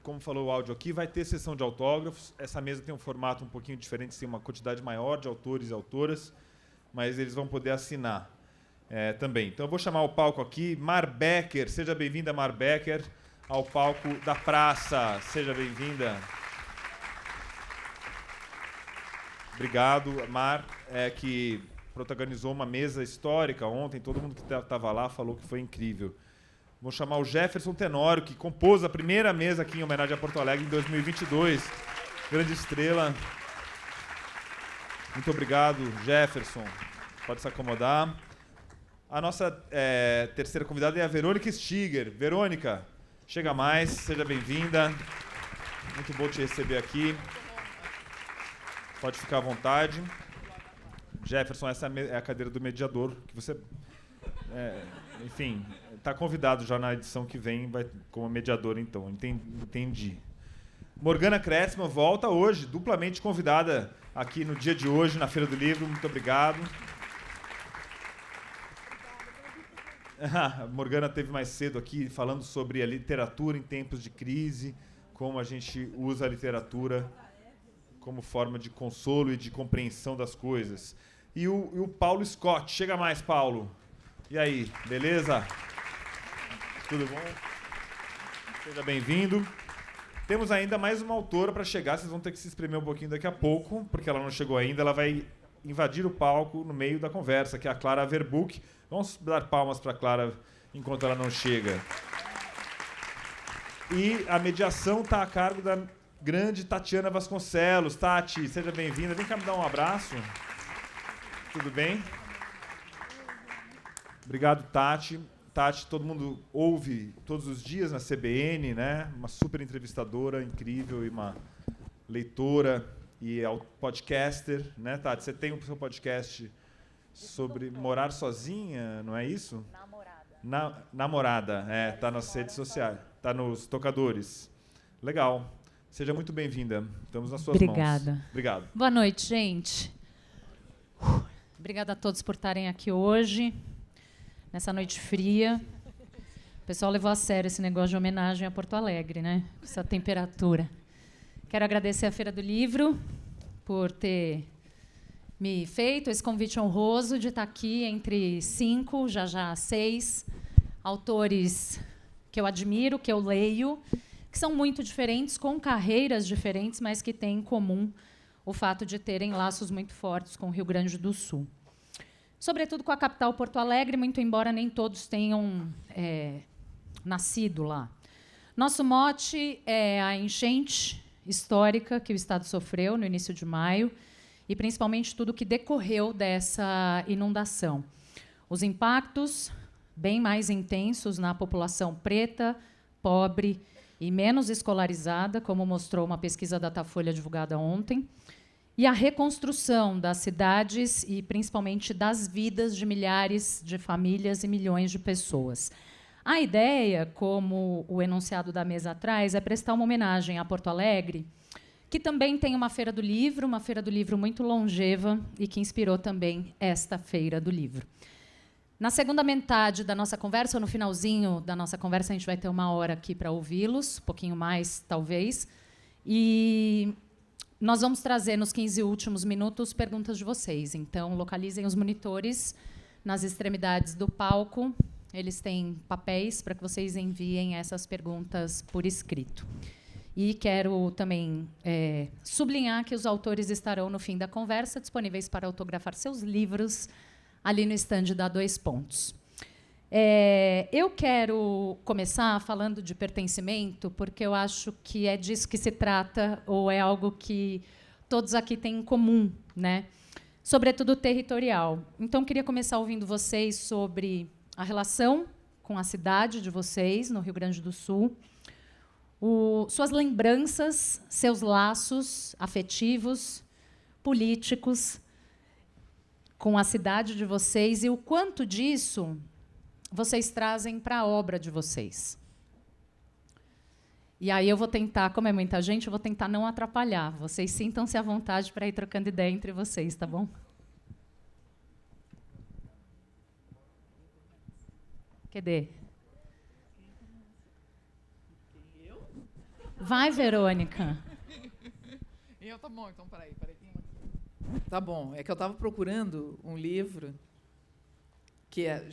Como falou o áudio aqui, vai ter sessão de autógrafos. Essa mesa tem um formato um pouquinho diferente, tem uma quantidade maior de autores e autoras, mas eles vão poder assinar também. Então eu vou chamar o palco aqui, Mar Becker. Seja bem-vinda, Mar Becker, ao palco da praça. Seja bem-vinda. Obrigado, Mar, que protagonizou uma mesa histórica ontem. Todo mundo que estava lá falou que foi incrível. Vou chamar o Jefferson Tenório, que compôs a primeira mesa aqui em homenagem a Porto Alegre em 2022. Grande estrela. Muito obrigado, Jefferson. Pode se acomodar. A nossa terceira convidada é a Verônica Stiger. Verônica, chega mais, seja bem-vinda. Muito bom te receber aqui. Pode ficar à vontade. Jefferson, essa é a cadeira do mediador, que você... enfim, está convidado já na edição que vem, vai como mediador, então. Entendi. Morgana Kressman volta hoje, duplamente convidada aqui no dia de hoje, na Feira do Livro. Muito obrigado. A Morgana esteve mais cedo aqui falando sobre a literatura em tempos de crise, como a gente usa a literatura como forma de consolo e de compreensão das coisas. E o Paulo Scott. Chega mais, Paulo. E aí, beleza? Tudo bom? Seja bem-vindo. Temos ainda mais uma autora para chegar, vocês vão ter que se espremer um pouquinho daqui a pouco, porque ela não chegou ainda, ela vai invadir o palco no meio da conversa, que é a Clara Averbuch. Vamos dar palmas para a Clara enquanto ela não chega. E a mediação está a cargo da grande Tatiana Vasconcelos. Tati, seja bem-vinda. Vem cá me dar um abraço. Tudo bem? Obrigado, Tati. Tati, todo mundo ouve todos os dias na CBN, né? Uma super entrevistadora incrível e uma leitora e podcaster, né, Tati? Você tem o seu podcast sobre morar sozinha, não é isso? Namorada, tá nas redes sociais, tá nos tocadores. Legal. Seja muito bem-vinda. Estamos nas suas mãos. Obrigada. Obrigado. Boa noite, gente. Obrigada a todos por estarem aqui hoje, nessa noite fria. O pessoal levou a sério esse negócio de homenagem a Porto Alegre, né? Com essa temperatura. Quero agradecer à Feira do Livro por ter me feito esse convite honroso de estar aqui entre 5, já 6, autores que eu admiro, que eu leio, que são muito diferentes, com carreiras diferentes, mas que têm em comum o fato de terem laços muito fortes com o Rio Grande do Sul. Sobretudo com a capital Porto Alegre, muito embora nem todos tenham nascido lá. Nosso mote é a enchente histórica que o Estado sofreu no início de maio e, principalmente, tudo que decorreu dessa inundação. Os impactos bem mais intensos na população preta, pobre e menos escolarizada, como mostrou uma pesquisa da Datafolha divulgada ontem, e a reconstrução das cidades e, principalmente, das vidas de milhares de famílias e milhões de pessoas. A ideia, como o enunciado da mesa atrás, é prestar uma homenagem a Porto Alegre, que também tem uma feira do livro muito longeva e que inspirou também esta Feira do Livro. Na segunda metade da nossa conversa, ou no finalzinho da nossa conversa, a gente vai ter 1 hora aqui para ouvi-los, um pouquinho mais, talvez, e nós vamos trazer, nos 15 últimos minutos, perguntas de vocês. Então, localizem os monitores nas extremidades do palco. Eles têm papéis para que vocês enviem essas perguntas por escrito. E quero também sublinhar que os autores estarão, no fim da conversa, disponíveis para autografar seus livros ali no estande da 2 Pontos. Eu quero começar falando de pertencimento, porque eu acho que é disso que se trata, ou é algo que todos aqui têm em comum, né? Sobretudo territorial. Então, queria começar ouvindo vocês sobre a relação com a cidade de vocês, no Rio Grande do Sul, suas lembranças, seus laços afetivos, políticos, com a cidade de vocês e o quanto disso vocês trazem para a obra de vocês. E aí eu vou tentar, como é muita gente, eu vou tentar não atrapalhar. Vocês sintam-se à vontade para ir trocando ideia entre vocês, tá bom? Cadê? Vai, Verônica. Tá bom, então, peraí. Tá bom, é que eu estava procurando um livro que é...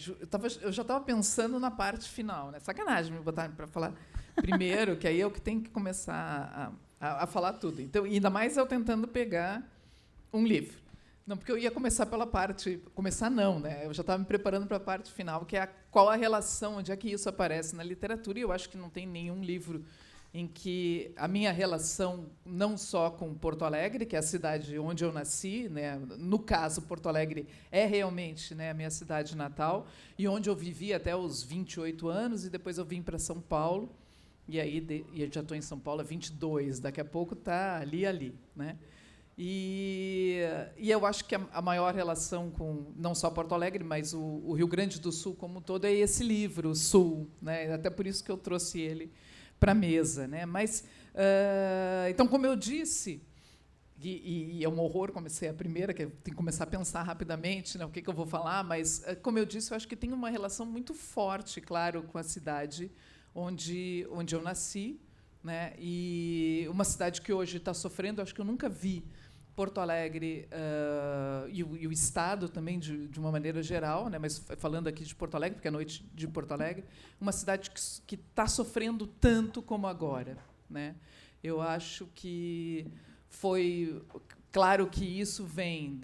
Eu já estava pensando na parte final, né? Sacanagem me botar para falar primeiro, que aí eu que tenho que começar a falar tudo. Então, ainda mais eu tentando pegar um livro. Não, porque eu ia começar pela parte... Começar não, né? Eu já estava me preparando para a parte final, que é qual a relação, onde é que isso aparece na literatura, e eu acho que não tem nenhum livro em que a minha relação, não só com Porto Alegre, que é a cidade onde eu nasci, né? No caso, Porto Alegre é realmente, né, a minha cidade natal, e onde eu vivi até os 28 anos, e depois eu vim para São Paulo, e aí eu já estou em São Paulo há 22, daqui a pouco está ali. Né? E eu acho que a maior relação com não só Porto Alegre, mas o Rio Grande do Sul como um todo é esse livro, o Sul. Né? Até por isso que eu trouxe ele para a mesa. Né? Mas, então, como eu disse, e é um horror, comecei a primeira, que eu tenho que começar a pensar rapidamente, né, o que eu vou falar, mas, como eu disse, eu acho que tem uma relação muito forte, claro, com a cidade onde eu nasci, né, e uma cidade que hoje está sofrendo, acho que eu nunca vi Porto Alegre e o Estado também, de uma maneira geral, né, mas falando aqui de Porto Alegre, porque é a noite de Porto Alegre, uma cidade que está sofrendo tanto como agora. Né? Eu acho que foi... Claro que isso vem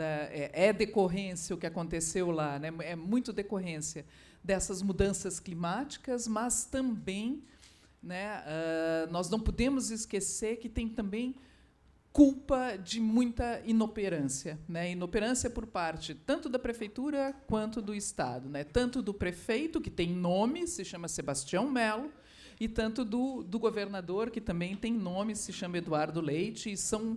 é decorrência o que aconteceu lá, né? É muito decorrência dessas mudanças climáticas, mas também, né, nós não podemos esquecer que tem também culpa de muita inoperância, né? Inoperância por parte tanto da prefeitura quanto do Estado, né? Tanto do prefeito, que tem nome, se chama Sebastião Melo, e tanto do governador, que também tem nome, se chama Eduardo Leite, e são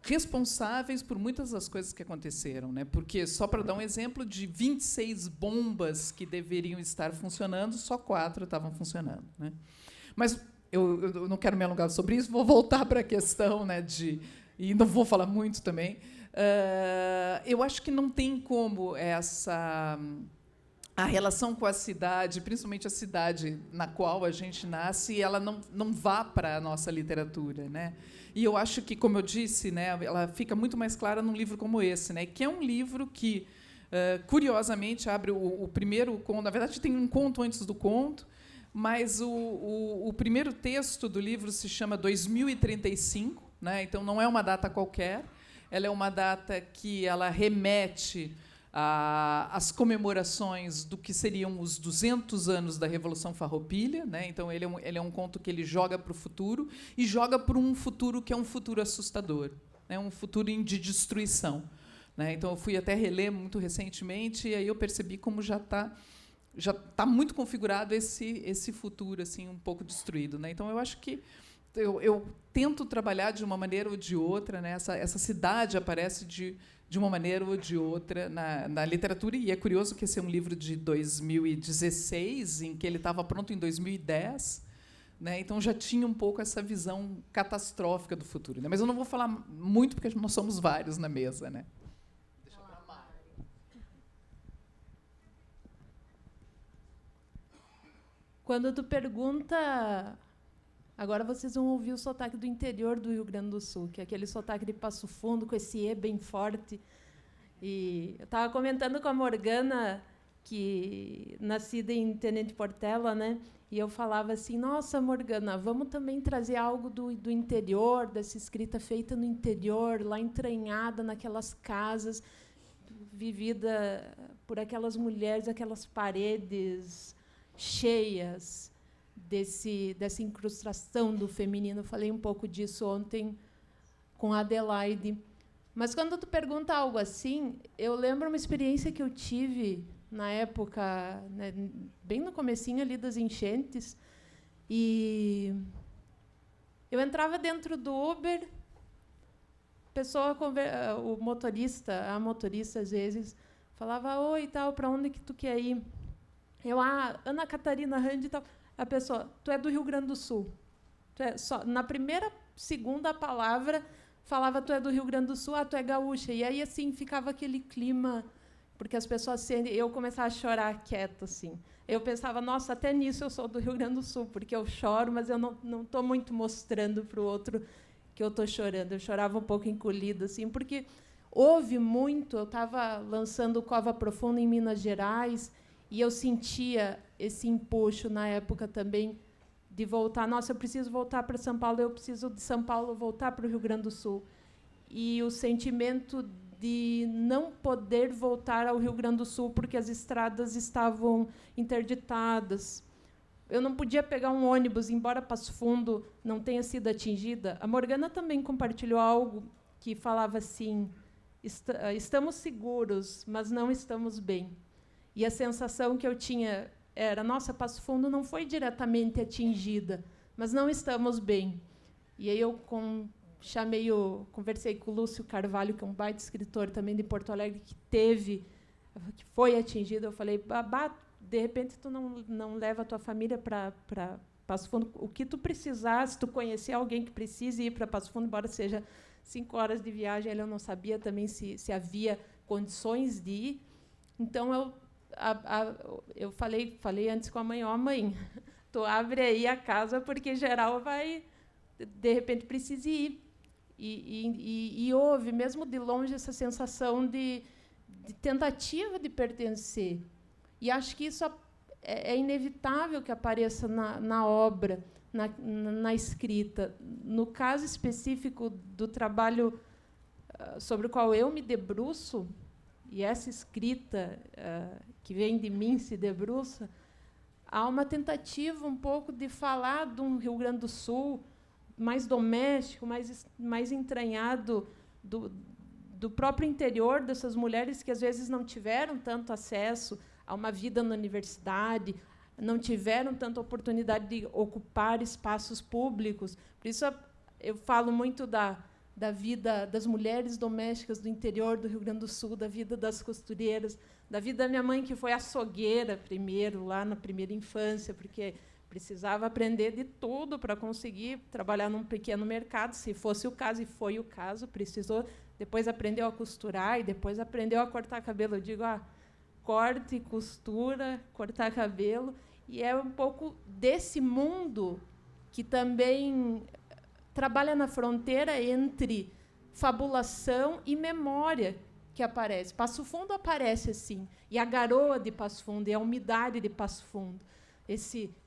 responsáveis por muitas das coisas que aconteceram. Né? Porque, só para dar um exemplo, de 26 bombas que deveriam estar funcionando, só 4 estavam funcionando. Né? Mas eu não quero me alongar sobre isso, vou voltar para a questão, né, e não vou falar muito também. Eu acho que não tem como a relação com a cidade, principalmente a cidade na qual a gente nasce, ela não vá para a nossa literatura. Né? E eu acho que, como eu disse, né, ela fica muito mais clara num livro como esse, né, que é um livro que, curiosamente, abre o primeiro conto. Na verdade, tem um conto antes do conto, mas o primeiro texto do livro se chama 2035, né, então não é uma data qualquer, ela é uma data que ela remete às comemorações do que seriam os 200 anos da Revolução Farroupilha. Né? Então, ele é um conto que ele joga para o futuro, e joga para um futuro que é um futuro assustador, né? Um futuro de destruição. Né? Então, eu fui até reler muito recentemente, e aí eu percebi como já está muito configurado esse futuro assim, um pouco destruído. Né? Então, eu acho que eu tento trabalhar de uma maneira ou de outra. Né? Essa cidade aparece de uma maneira ou de outra na literatura, e é curioso que esse é um livro de 2016, em que ele estava pronto em 2010, né? Então já tinha um pouco essa visão catastrófica do futuro. Né? Mas eu não vou falar muito, porque nós somos vários na mesa. Né? Deixa eu falar. Quando tu pergunta... Agora vocês vão ouvir o sotaque do interior do Rio Grande do Sul, que é aquele sotaque de Passo Fundo, com esse E bem forte. E eu estava comentando com a Morgana, que nascida em Tenente Portela, né? E eu falava assim, nossa, Morgana, vamos também trazer algo do interior, dessa escrita feita no interior, lá entranhada naquelas casas, vivida por aquelas mulheres, aquelas paredes cheias dessa incrustação do feminino. Eu falei um pouco disso ontem com a Adelaide. Mas, quando tu pergunta algo assim, eu lembro uma experiência que eu tive na época, né, bem no comecinho ali das enchentes, e eu entrava dentro do Uber, a motorista, às vezes, falava, oi, tal, para onde que tu quer ir? Eu, Ana Catarina Rand e tal. A pessoa, tu é do Rio Grande do Sul. Na segunda palavra, falava, tu é do Rio Grande do Sul, tu é gaúcha. E aí, assim, ficava aquele clima porque as pessoas sentem... Eu começava a chorar quieta, assim. Eu pensava, nossa, até nisso eu sou do Rio Grande do Sul, porque eu choro, mas eu não estou muito mostrando para o outro que eu estou chorando. Eu chorava um pouco encolhida, assim, porque houve muito... Eu estava lançando o Cova Profunda em Minas Gerais, e eu sentia esse empuxo, na época também, de voltar. Nossa, eu preciso voltar para São Paulo, eu preciso de São Paulo voltar para o Rio Grande do Sul. E o sentimento de não poder voltar ao Rio Grande do Sul porque as estradas estavam interditadas. Eu não podia pegar um ônibus, embora Passo Fundo não tenha sido atingida. A Morgana também compartilhou algo que falava assim: estamos seguros, mas não estamos bem. E a sensação que eu tinha era: nossa, Passo Fundo não foi diretamente atingida, mas não estamos bem. E aí eu conversei com o Lúcio Carvalho, que é um baita escritor também de Porto Alegre, que foi atingido. Eu falei: babá, de repente tu não leva a tua família para Passo Fundo. O que tu precisar, se tu conhecer alguém que precise ir para Passo Fundo, embora seja 5 horas de viagem, eu não sabia também se havia condições de ir. Então eu falei antes com a mãe: ó, mãe, tu abre aí a casa porque geral vai, de repente, precise ir. E houve, mesmo de longe, essa sensação de tentativa de pertencer. E acho que isso é inevitável que apareça na obra, na escrita. No caso específico do trabalho sobre o qual eu me debruço, e essa escrita que vem de mim se debruça, há uma tentativa um pouco de falar de um Rio Grande do Sul mais doméstico, mais entranhado, do próprio interior dessas mulheres que, às vezes, não tiveram tanto acesso a uma vida na universidade, não tiveram tanta oportunidade de ocupar espaços públicos. Por isso, eu falo muito da vida das mulheres domésticas do interior do Rio Grande do Sul, da vida das costureiras, da vida da minha mãe, que foi açougueira primeiro, lá na primeira infância, porque precisava aprender de tudo para conseguir trabalhar num pequeno mercado, se fosse o caso, e foi o caso, precisou. Depois aprendeu a costurar e depois aprendeu a cortar cabelo. Eu digo, corte, costura, cortar cabelo. E é um pouco desse mundo que também trabalha na fronteira entre fabulação e memória que aparece. Passo Fundo aparece assim, e a garoa de Passo Fundo, e a umidade de Passo Fundo.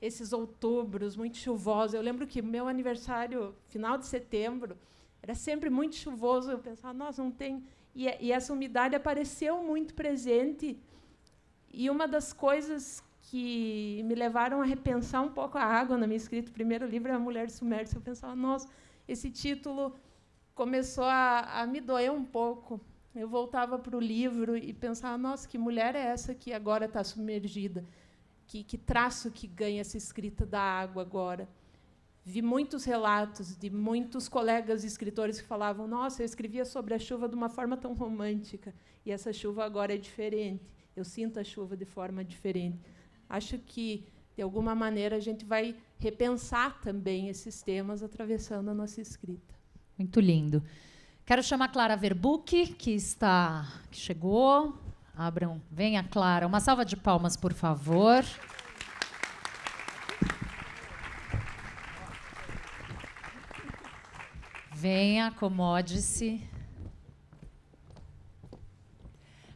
Esses outubros muito chuvosos. Eu lembro que meu aniversário, final de setembro, era sempre muito chuvoso. Eu pensava, nossa, não tem... E essa umidade apareceu muito presente. E uma das coisas que me levaram a repensar um pouco a água na minha escrita, o primeiro livro é A Mulher Submersa. Eu pensava, nossa, esse título começou a me doer um pouco. Eu voltava para o livro e pensava, nossa, que mulher é essa que agora está submergida? Que traço que ganha essa escrita da água agora? Vi muitos relatos de muitos colegas escritores que falavam, nossa, eu escrevia sobre a chuva de uma forma tão romântica, e essa chuva agora é diferente. Eu sinto a chuva de forma diferente. Acho que, de alguma maneira, a gente vai repensar também esses temas atravessando a nossa escrita. Muito lindo. Quero chamar a Clara Verbuck, que chegou. Abram, venha, Clara. Uma salva de palmas, por favor. Venha, acomode-se.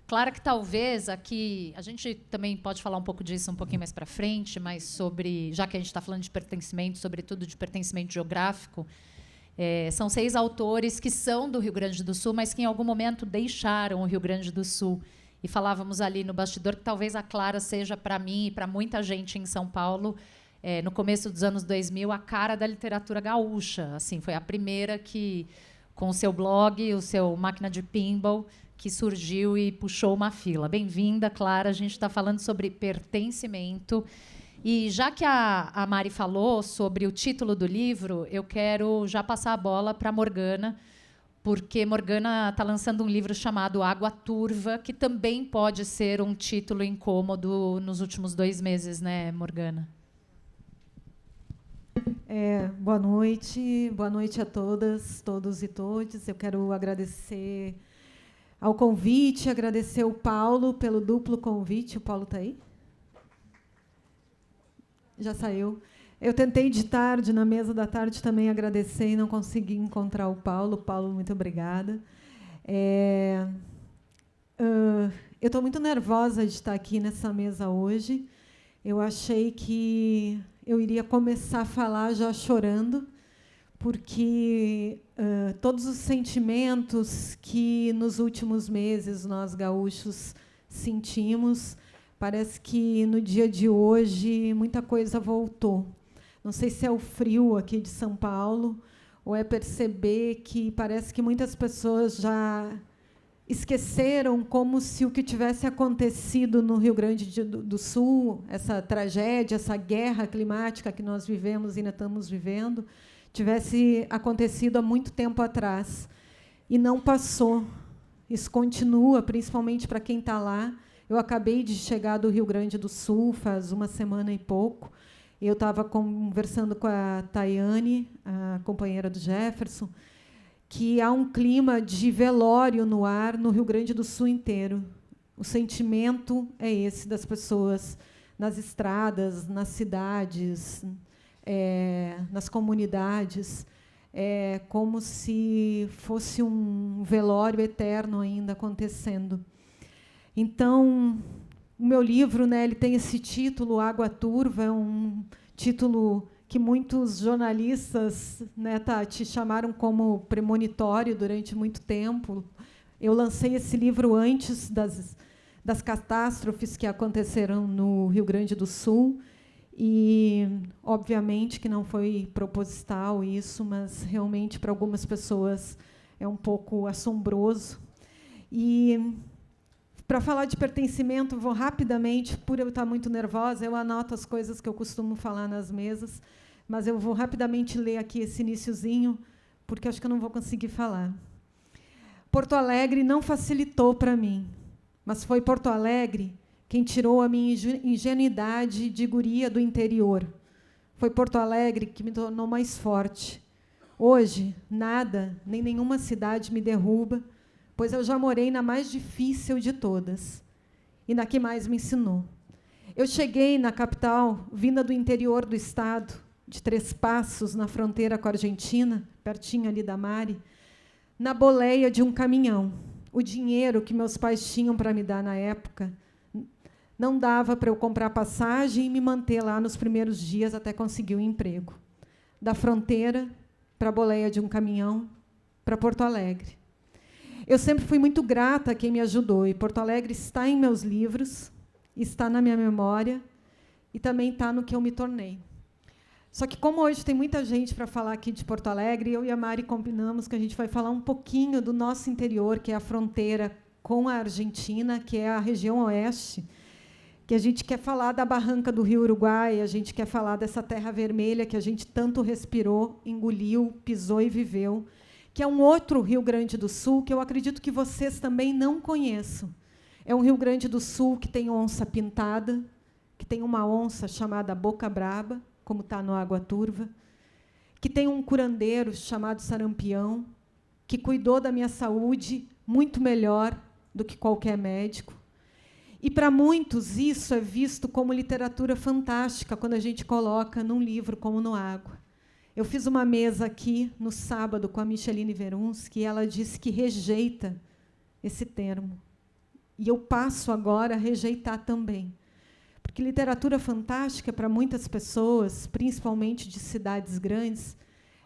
Claro que talvez aqui, a gente também pode falar um pouco disso um pouquinho mais para frente, mas sobre, já que a gente está falando de pertencimento, sobretudo de pertencimento geográfico, são 6 autores que são do Rio Grande do Sul, mas que em algum momento deixaram o Rio Grande do Sul. E falávamos ali no bastidor que talvez a Clara seja, para mim e para muita gente em São Paulo, no começo dos anos 2000, a cara da literatura gaúcha. Assim, foi a primeira que, com o seu blog, o seu Máquina de Pinball, que surgiu e puxou uma fila. Bem-vinda, Clara. A gente está falando sobre pertencimento. E já que a Mari falou sobre o título do livro, eu quero já passar a bola para a Morgana, porque Morgana está lançando um livro chamado Água Turva, que também pode ser um título incômodo nos últimos 2 meses, né, Morgana? Boa noite a todas, todos e todes. Eu quero agradecer ao convite, agradecer o Paulo pelo duplo convite. O Paulo está aí? Já saiu. Eu tentei de tarde, na mesa da tarde, também agradecer e não consegui encontrar o Paulo. Paulo, muito obrigada. Eu estou muito nervosa de estar aqui nessa mesa hoje. Eu achei que eu iria começar a falar já chorando, porque todos os sentimentos que nos últimos meses nós gaúchos sentimos, parece que no dia de hoje muita coisa voltou. Não sei se é o frio aqui de São Paulo ou é perceber que parece que muitas pessoas já esqueceram, como se o que tivesse acontecido no Rio Grande do Sul, essa tragédia, essa guerra climática que nós vivemos e ainda estamos vivendo, tivesse acontecido há muito tempo atrás. E não passou. Isso continua, principalmente para quem está lá. Eu acabei de chegar do Rio Grande do Sul, faz uma semana e pouco. Eu estava conversando com a Tayane, a companheira do Jefferson, que há um clima de velório no ar no Rio Grande do Sul inteiro. O sentimento é esse das pessoas nas estradas, nas cidades, nas comunidades. É como se fosse um velório eterno ainda acontecendo. Então, o meu livro, né, ele tem esse título, Água Turva, é um título que muitos jornalistas, né, Tati, chamaram como premonitório durante muito tempo. Eu lancei esse livro antes das catástrofes que aconteceram no Rio Grande do Sul, e, obviamente, que não foi proposital isso, mas, realmente, para algumas pessoas, é um pouco assombroso. E, para falar de pertencimento, vou rapidamente, por eu estar muito nervosa, eu anoto as coisas que eu costumo falar nas mesas, mas eu vou rapidamente ler aqui esse iniciozinho, porque acho que eu não vou conseguir falar. Porto Alegre não facilitou para mim, mas foi Porto Alegre quem tirou a minha ingenuidade de guria do interior. Foi Porto Alegre que me tornou mais forte. Hoje, nada, nem nenhuma cidade me derruba, pois eu já morei na mais difícil de todas, e na que mais me ensinou. Eu cheguei na capital, vinda do interior do estado, de 3 Passos, na fronteira com a Argentina, pertinho ali da Mari, na boleia de um caminhão. O dinheiro que meus pais tinham para me dar na época não dava para eu comprar passagem e me manter lá nos primeiros dias até conseguir um emprego. Da fronteira para a boleia de um caminhão, para Porto Alegre. Eu sempre fui muito grata a quem me ajudou, e Porto Alegre está em meus livros, está na minha memória e também está no que eu me tornei. Só que, como hoje tem muita gente para falar aqui de Porto Alegre, eu e a Mari combinamos que a gente vai falar um pouquinho do nosso interior, que é a fronteira com a Argentina, que é a região oeste, que a gente quer falar da barranca do Rio Uruguai, a gente quer falar dessa terra vermelha que a gente tanto respirou, engoliu, pisou e viveu, que é um outro Rio Grande do Sul que eu acredito que vocês também não conheçam. É um Rio Grande do Sul que tem onça pintada, que tem uma onça chamada Boca Braba, como está no Água Turva, que tem um curandeiro chamado Sarampião, que cuidou da minha saúde muito melhor do que qualquer médico. E, para muitos, isso é visto como literatura fantástica quando a gente coloca num livro como No Água. Eu fiz uma mesa aqui, no sábado, com a Micheline Verunsky, e ela disse que rejeita esse termo. E eu passo agora a rejeitar também. Porque literatura fantástica, para muitas pessoas, principalmente de cidades grandes,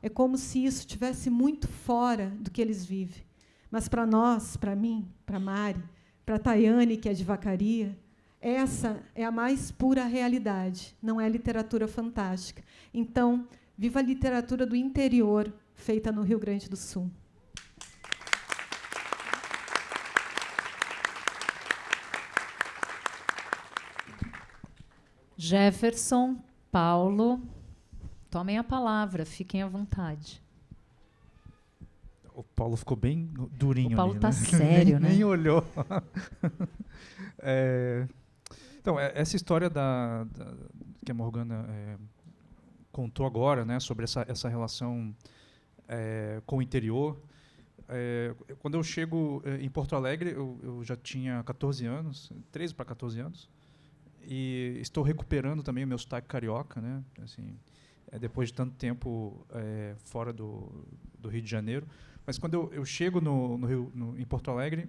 é como se isso estivesse muito fora do que eles vivem. Mas, para nós, para mim, para Mari, para a Tayane, que é de Vacaria, essa é a mais pura realidade, não é literatura fantástica. Então, viva a literatura do interior, feita no Rio Grande do Sul. Jefferson, Paulo, tomem a palavra, fiquem à vontade. O Paulo ficou bem durinho. O Paulo está né? sério, né? Nem olhou. Então, essa história que a Morgana contou agora, né, sobre essa relação com o interior, quando eu chego em Porto Alegre, eu já tinha 14 anos, 13 para 14 anos, e estou recuperando também o meu sotaque carioca, né? Assim, depois de tanto tempo fora do Rio de Janeiro. Mas quando eu chego em Porto Alegre,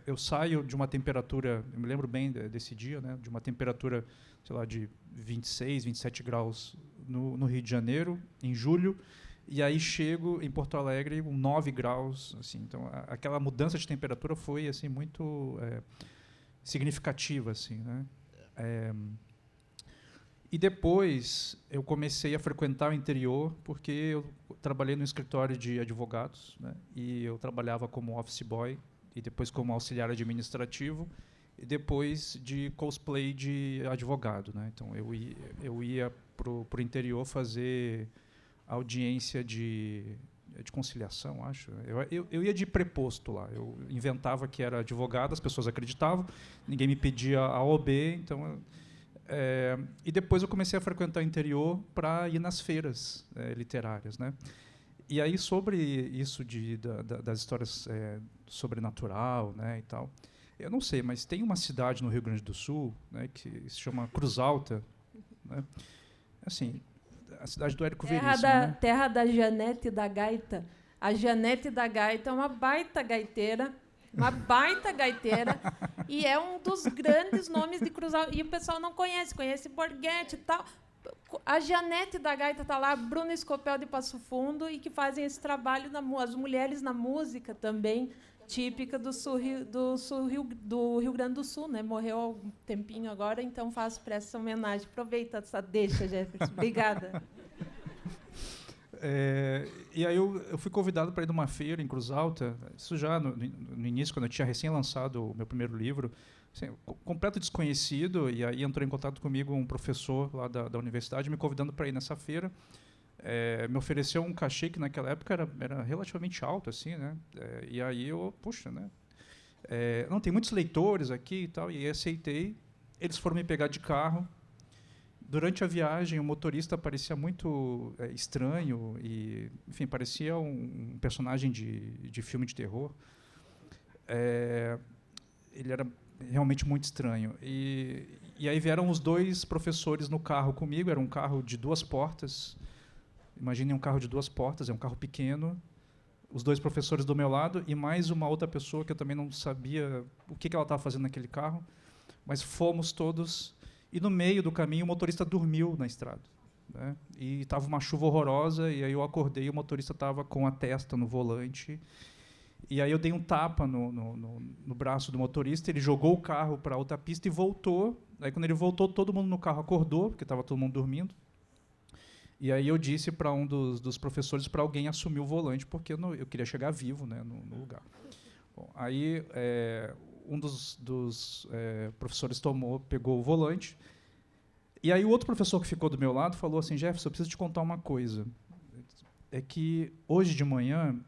eu saio de uma temperatura, eu me lembro bem desse dia, né? De uma temperatura, sei lá, de 26, 27 graus no Rio de Janeiro, em julho, e aí chego em Porto Alegre com 9 graus, assim. Então aquela mudança de temperatura foi assim muito significativa, assim, né? E depois eu comecei a frequentar o interior porque eu trabalhei no escritório de advogados, né? E eu trabalhava como office boy e depois como auxiliar administrativo e depois de cosplay de advogado, né? Então eu ia pro interior fazer audiência de conciliação, acho. Eu ia de preposto lá. Eu inventava que era advogado, as pessoas acreditavam, ninguém me pedia A ou B, então... e depois eu comecei a frequentar o interior para ir nas feiras literárias, né? E aí, sobre isso das histórias sobrenatural, né, e tal, eu não sei, mas tem uma cidade no Rio Grande do Sul, né, que se chama Cruz Alta, né? Assim, a cidade do Érico Veríssimo, né? Terra da Janete da Gaita. A Janete da Gaita é uma baita gaiteira, e é um dos grandes nomes de Cruz Alta. E o pessoal não conhece Borghetti e tal. A Janete da Gaita está lá, Bruna Escopel de Passo Fundo, e que fazem esse trabalho, as mulheres na música também, típica do Rio Grande do Sul, né? Morreu há um tempinho agora, então faço para essa homenagem. Aproveita essa deixa, Jefferson. Obrigada. E aí eu fui convidado para ir numa feira em Cruz Alta, isso já no início, quando eu tinha recém-lançado o meu primeiro livro, assim, completo desconhecido, e aí entrou em contato comigo um professor lá da universidade me convidando para ir nessa feira. Me ofereceu um cachê que naquela época era relativamente alto, assim, né? E aí eu, puxa, né? Não, tem muitos leitores aqui e tal, e aí aceitei. Eles foram me pegar de carro. Durante a viagem, o motorista parecia muito estranho e, enfim, parecia um personagem de filme de terror. Ele era realmente muito estranho. E aí vieram os dois professores no carro comigo. Era um carro de 2 portas. Imaginem um carro de 2 portas, é um carro pequeno. Os 2 professores do meu lado e mais uma outra pessoa que eu também não sabia o que ela estava fazendo naquele carro. Mas fomos todos... E no meio do caminho o motorista dormiu na estrada, né? E estava uma chuva horrorosa, e aí eu acordei e o motorista estava com a testa no volante. E aí eu dei um tapa no braço do motorista, ele jogou o carro para outra pista e voltou. Aí quando ele voltou, todo mundo no carro acordou, porque estava todo mundo dormindo. E aí eu disse para um dos professores para alguém assumir o volante, porque eu queria chegar vivo, né, no lugar. Bom, aí... um dos professores pegou o volante, e aí o outro professor que ficou do meu lado falou assim: Jefferson, eu preciso te contar uma coisa. É que hoje de manhã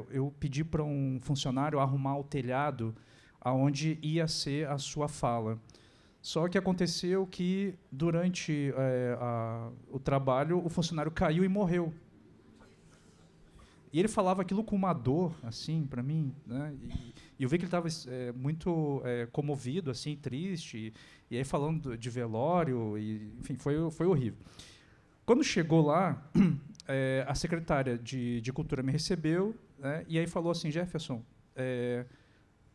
eu pedi para um funcionário arrumar o telhado aonde ia ser a sua fala. Só que aconteceu que durante o trabalho o funcionário caiu e morreu. E ele falava aquilo com uma dor, assim, para mim, né? E eu vi que ele estava muito comovido, assim, triste. E aí falando de velório, e, enfim, foi horrível. Quando chegou lá, a secretária de Cultura me recebeu, né? E aí falou assim: Jefferson,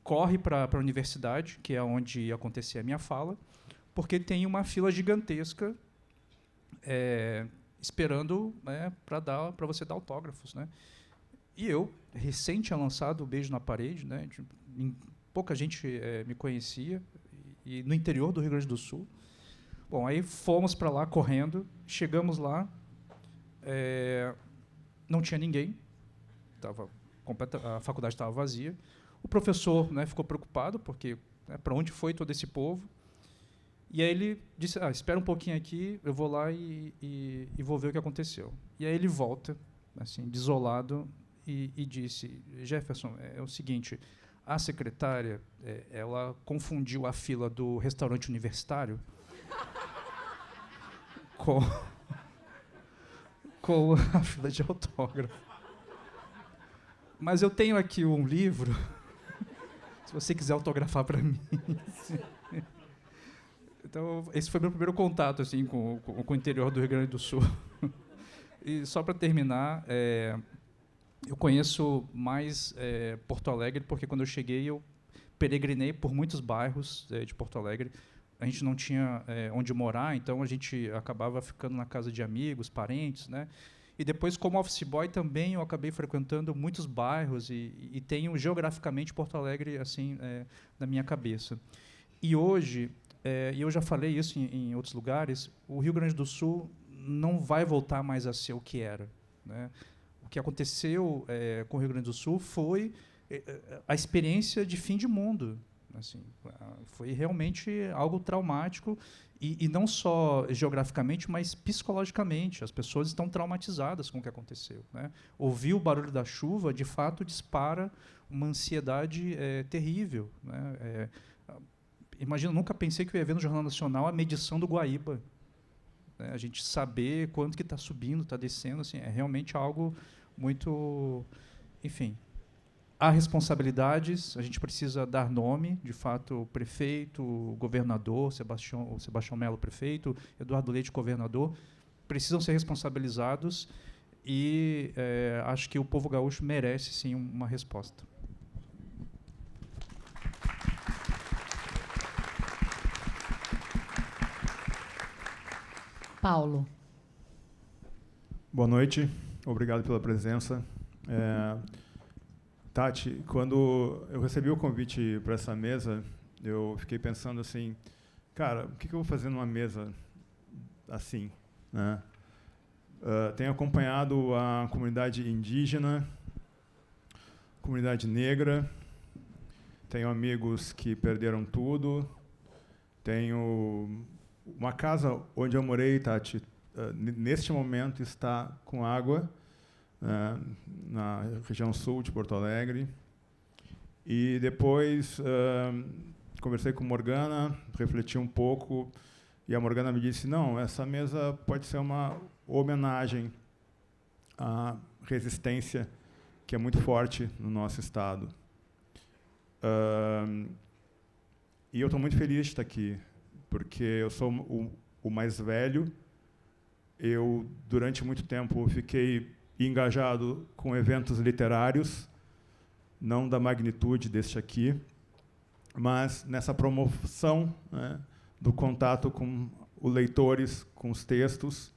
corre para a universidade, que é onde ia acontecer a minha fala, porque tem uma fila gigantesca esperando, né, para você dar autógrafos, né? E eu, recém tinha lançado o Beijo na Parede, né? Pouca gente me conhecia, e no interior do Rio Grande do Sul. Bom, aí fomos para lá correndo, chegamos lá, não tinha ninguém, a faculdade estava vazia. O professor, né, ficou preocupado, porque para onde foi todo esse povo? E aí ele disse: espera um pouquinho aqui, eu vou lá e vou ver o que aconteceu. E aí ele volta, assim, desolado, e disse: Jefferson, é o seguinte, a secretária ela confundiu a fila do restaurante universitário com a fila de autógrafo. Mas eu tenho aqui um livro, se você quiser autografar para mim. Então, esse foi meu primeiro contato assim, com o interior do Rio Grande do Sul. E só para terminar, eu conheço mais Porto Alegre, porque quando eu cheguei, eu peregrinei por muitos bairros de Porto Alegre. A gente não tinha onde morar, então a gente acabava ficando na casa de amigos, parentes, né? E depois, como office boy, também eu acabei frequentando muitos bairros e tenho geograficamente Porto Alegre assim na minha cabeça. E hoje, e eu já falei isso em outros lugares, o Rio Grande do Sul não vai voltar mais a ser o que era, né? O que aconteceu com o Rio Grande do Sul foi a experiência de fim de mundo. Assim, foi realmente algo traumático, e não só geograficamente, mas psicologicamente. As pessoas estão traumatizadas com o que aconteceu, né? Ouvir o barulho da chuva, de fato, dispara uma ansiedade terrível, né? Imagina, nunca pensei que eu ia ver no Jornal Nacional a medição do Guaíba. A gente saber quanto que está subindo, está descendo, assim, é realmente algo muito... Enfim, há responsabilidades, a gente precisa dar nome, de fato, o prefeito, o governador, o Sebastião Melo, prefeito, Eduardo Leite, governador, precisam ser responsabilizados, e acho que o povo gaúcho merece, sim, uma resposta. Paulo. Boa noite, obrigado pela presença. Tati, quando eu recebi o convite para essa mesa, eu fiquei pensando assim, cara, o que eu vou fazer numa mesa assim, né? Tenho acompanhado a comunidade indígena, comunidade negra, tenho amigos que perderam tudo, tenho uma casa onde eu morei, Tati, neste momento está com água, na região sul de Porto Alegre. E depois conversei com Morgana, refleti um pouco, e a Morgana me disse, não, essa mesa pode ser uma homenagem à resistência que é muito forte no nosso estado. E eu estou muito feliz de estar aqui, porque eu sou o mais velho. Eu, durante muito tempo, fiquei engajado com eventos literários, não da magnitude deste aqui, mas nessa promoção, né, do contato com os leitores, com os textos,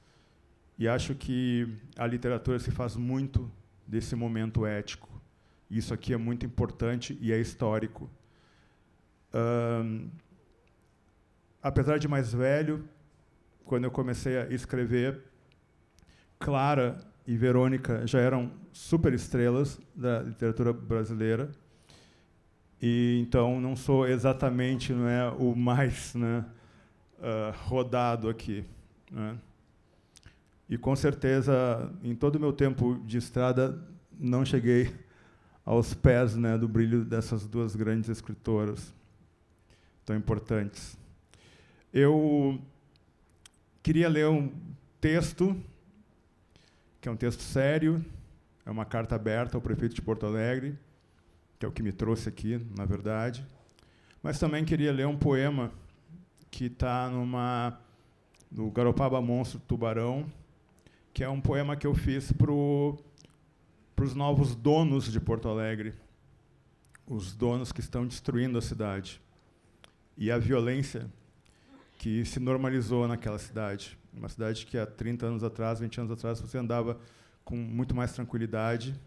e acho que a literatura se faz muito desse momento ético. Isso aqui é muito importante e é histórico. Apesar de mais velho, quando eu comecei a escrever, Clara e Verônica já eram superestrelas da literatura brasileira, e então não sou exatamente, não é, o mais, né, rodado aqui, né? E com certeza, em todo o meu tempo de estrada, não cheguei aos pés, né, do brilho dessas duas grandes escritoras tão importantes. Eu queria ler um texto, que é um texto sério, é uma carta aberta ao prefeito de Porto Alegre, que é o que me trouxe aqui, na verdade. Mas também queria ler um poema que está no Garopaba Monstro Tubarão, que é um poema que eu fiz para os novos donos de Porto Alegre, os donos que estão destruindo a cidade, e a violência que se normalizou naquela cidade. Uma cidade que há 30 anos atrás, 20 anos atrás, você andava com muito mais tranquilidade.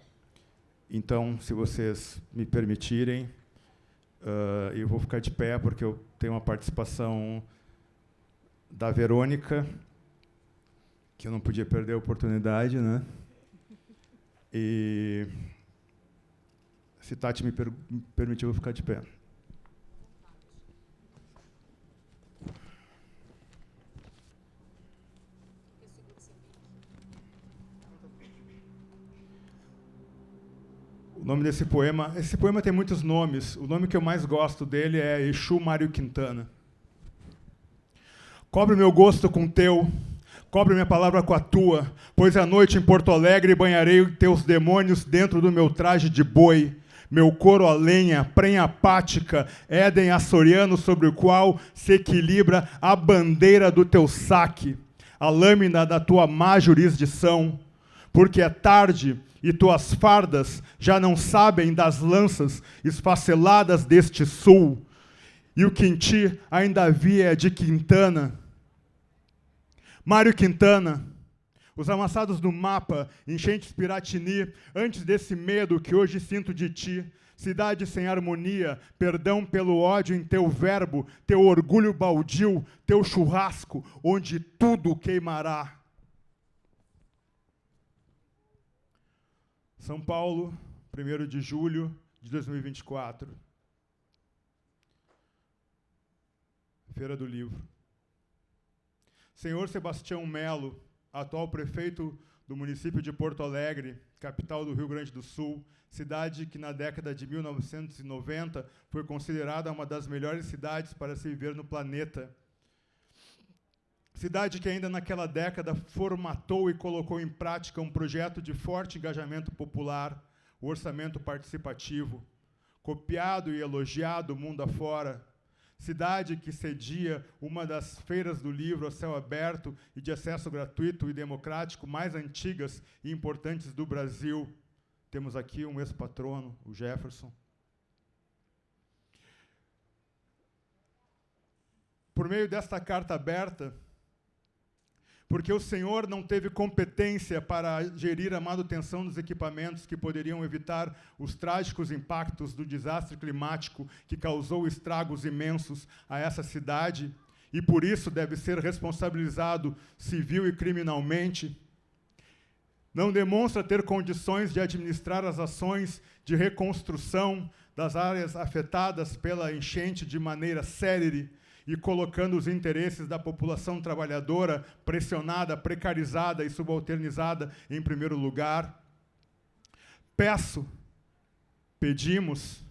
Então, se vocês me permitirem, eu vou ficar de pé, porque eu tenho uma participação da Verônica, que eu não podia perder a oportunidade, né? E, se Tati me permitir, eu vou ficar de pé. O nome desse poema... Esse poema tem muitos nomes. O nome que eu mais gosto dele é Exu Mário Quintana. Cobre o meu gosto com teu, Cobre minha palavra com a tua, pois à noite em Porto Alegre banharei teus demônios dentro do meu traje de boi. Meu coro a lenha, prenha apática, Éden açoriano sobre o qual se equilibra a bandeira do teu saque, a lâmina da tua má jurisdição. Porque é tarde e tuas fardas já não sabem das lanças esfaceladas deste sul. E o que em ti ainda havia é de Quintana. Mário Quintana, os amassados do mapa, enchentes Piratini, antes desse medo que hoje sinto de ti, cidade sem harmonia, perdão pelo ódio em teu verbo, teu orgulho baldio, teu churrasco, onde tudo queimará. São Paulo, 1º de julho de 2024. Feira do Livro. Senhor Sebastião Melo, atual prefeito do município de Porto Alegre, capital do Rio Grande do Sul, cidade que na década de 1990 foi considerada uma das melhores cidades para se viver no planeta. Cidade que ainda naquela década formatou e colocou em prática um projeto de forte engajamento popular, o orçamento participativo, copiado e elogiado mundo afora. Cidade que cedia uma das feiras do livro a céu aberto e de acesso gratuito e democrático mais antigas e importantes do Brasil. Temos aqui um ex-patrono, o Jefferson. Por meio desta carta aberta, porque o Senhor não teve competência para gerir a manutenção dos equipamentos que poderiam evitar os trágicos impactos do desastre climático que causou estragos imensos a essa cidade, e por isso deve ser responsabilizado civil e criminalmente. Não demonstra ter condições de administrar as ações de reconstrução das áreas afetadas pela enchente de maneira célere, e colocando os interesses da população trabalhadora, pressionada, precarizada e subalternizada em primeiro lugar. Pedimos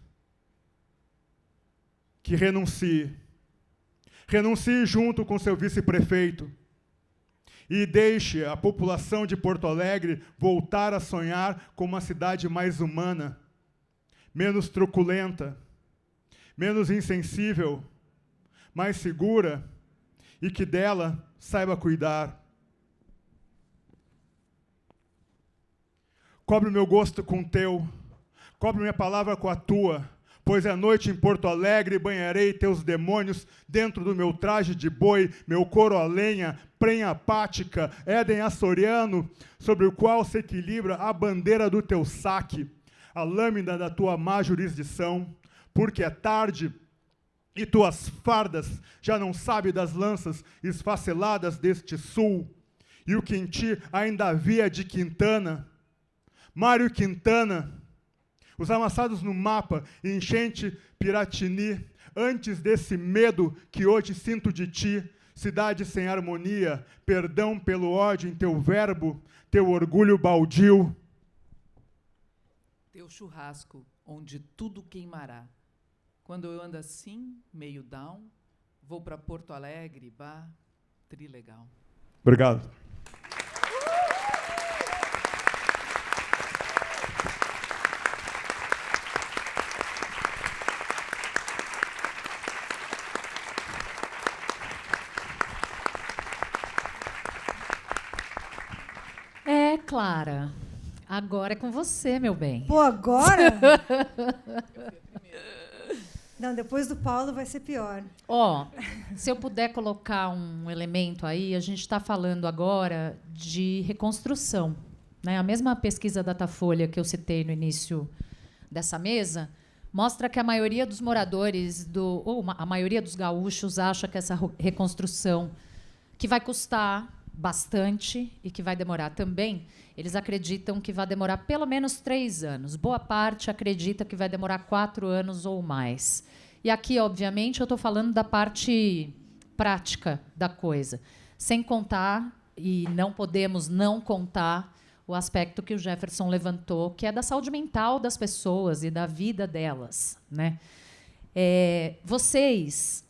que renuncie. Renuncie junto com seu vice-prefeito e deixe a população de Porto Alegre voltar a sonhar com uma cidade mais humana, menos truculenta, menos insensível, mais segura, e que dela saiba cuidar. Cobre o meu gosto com o teu, cobre minha palavra com a tua, pois à noite em Porto Alegre banharei teus demônios dentro do meu traje de boi, meu coro a lenha, prenha apática, Éden açoriano, sobre o qual se equilibra a bandeira do teu saque, a lâmina da tua má jurisdição, porque é tarde e tuas fardas já não sabem das lanças esfaceladas deste sul, e o que em ti ainda havia de Quintana. Mário Quintana, os amassados no mapa, enchente Piratini, antes desse medo que hoje sinto de ti, cidade sem harmonia, perdão pelo ódio em teu verbo, teu orgulho baldio. Teu churrasco, onde tudo queimará. Quando eu ando assim, meio down, vou para Porto Alegre, bah, trilegal. Obrigado. Clara, agora é com você, meu bem. Pô, agora? Não, depois do Paulo vai ser pior. Se eu puder colocar um elemento aí, a gente está falando agora de reconstrução, né? A mesma pesquisa Datafolha que eu citei no início dessa mesa mostra que a maioria dos moradores, a maioria dos gaúchos acha que essa reconstrução, que vai custar bastante e que vai demorar também, eles acreditam que vai demorar pelo menos 3 anos. Boa parte acredita que vai demorar 4 anos ou mais. E aqui, obviamente, eu estou falando da parte prática da coisa, sem contar, e não podemos não contar, o aspecto que o Jefferson levantou, que é da saúde mental das pessoas e da vida delas, né? Vocês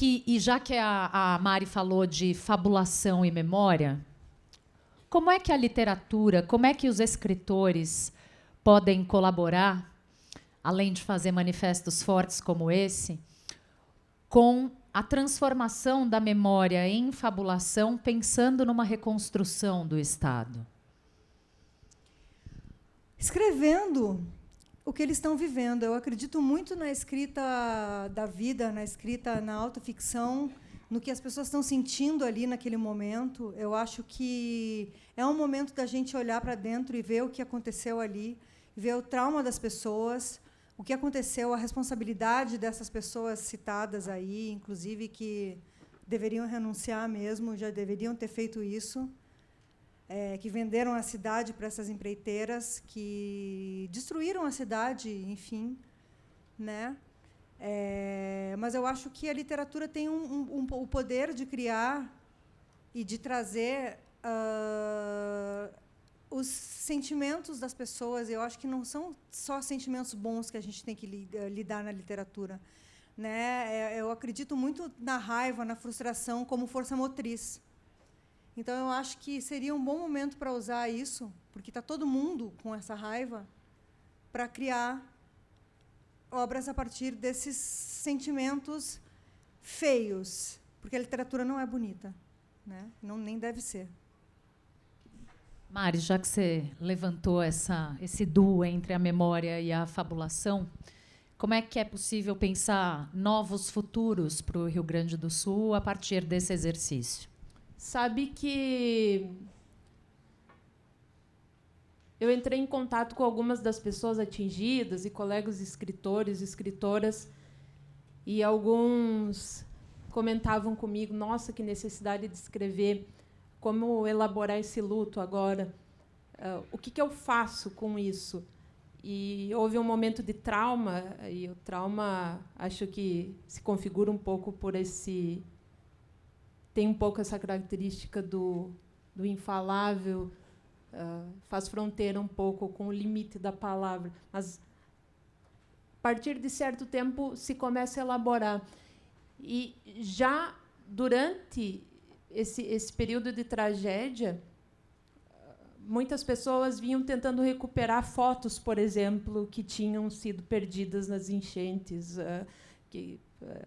e já que a Mari falou de fabulação e memória, como é que a literatura, como é que os escritores podem colaborar, além de fazer manifestos fortes como esse, com a transformação da memória em fabulação, pensando numa reconstrução do Estado? Escrevendo o que eles estão vivendo. Eu acredito muito na escrita da vida, na escrita, na autoficção, no que as pessoas estão sentindo ali naquele momento. Eu acho que é um momento da gente olhar para dentro e ver o que aconteceu ali, ver o trauma das pessoas, o que aconteceu, a responsabilidade dessas pessoas citadas aí, inclusive que deveriam renunciar mesmo, já deveriam ter feito isso, que venderam a cidade para essas empreiteiras, que destruíram a cidade, enfim, né? Mas eu acho que a literatura tem o poder de criar e de trazer os sentimentos das pessoas. Eu acho que não são só sentimentos bons que a gente tem que lidar na literatura, né? Eu acredito muito na raiva, na frustração como força motriz. Então, eu acho que seria um bom momento para usar isso, porque está todo mundo com essa raiva, para criar obras a partir desses sentimentos feios, porque a literatura não é bonita, né? Não, nem deve ser. Mari, já que você levantou esse duo entre a memória e a fabulação, como é que é possível pensar novos futuros para o Rio Grande do Sul a partir desse exercício? Sabe que eu entrei em contato com algumas das pessoas atingidas e colegas escritores, escritoras, e alguns comentavam comigo: nossa, que necessidade de escrever, como elaborar esse luto agora, o que eu faço com isso? E houve um momento de trauma, e o trauma acho que se configura um pouco por esse... Tem um pouco essa característica do infalável, faz fronteira um pouco com o limite da palavra, mas a partir de certo tempo se começa a elaborar. E já durante esse período de tragédia, muitas pessoas vinham tentando recuperar fotos, por exemplo, que tinham sido perdidas nas enchentes, que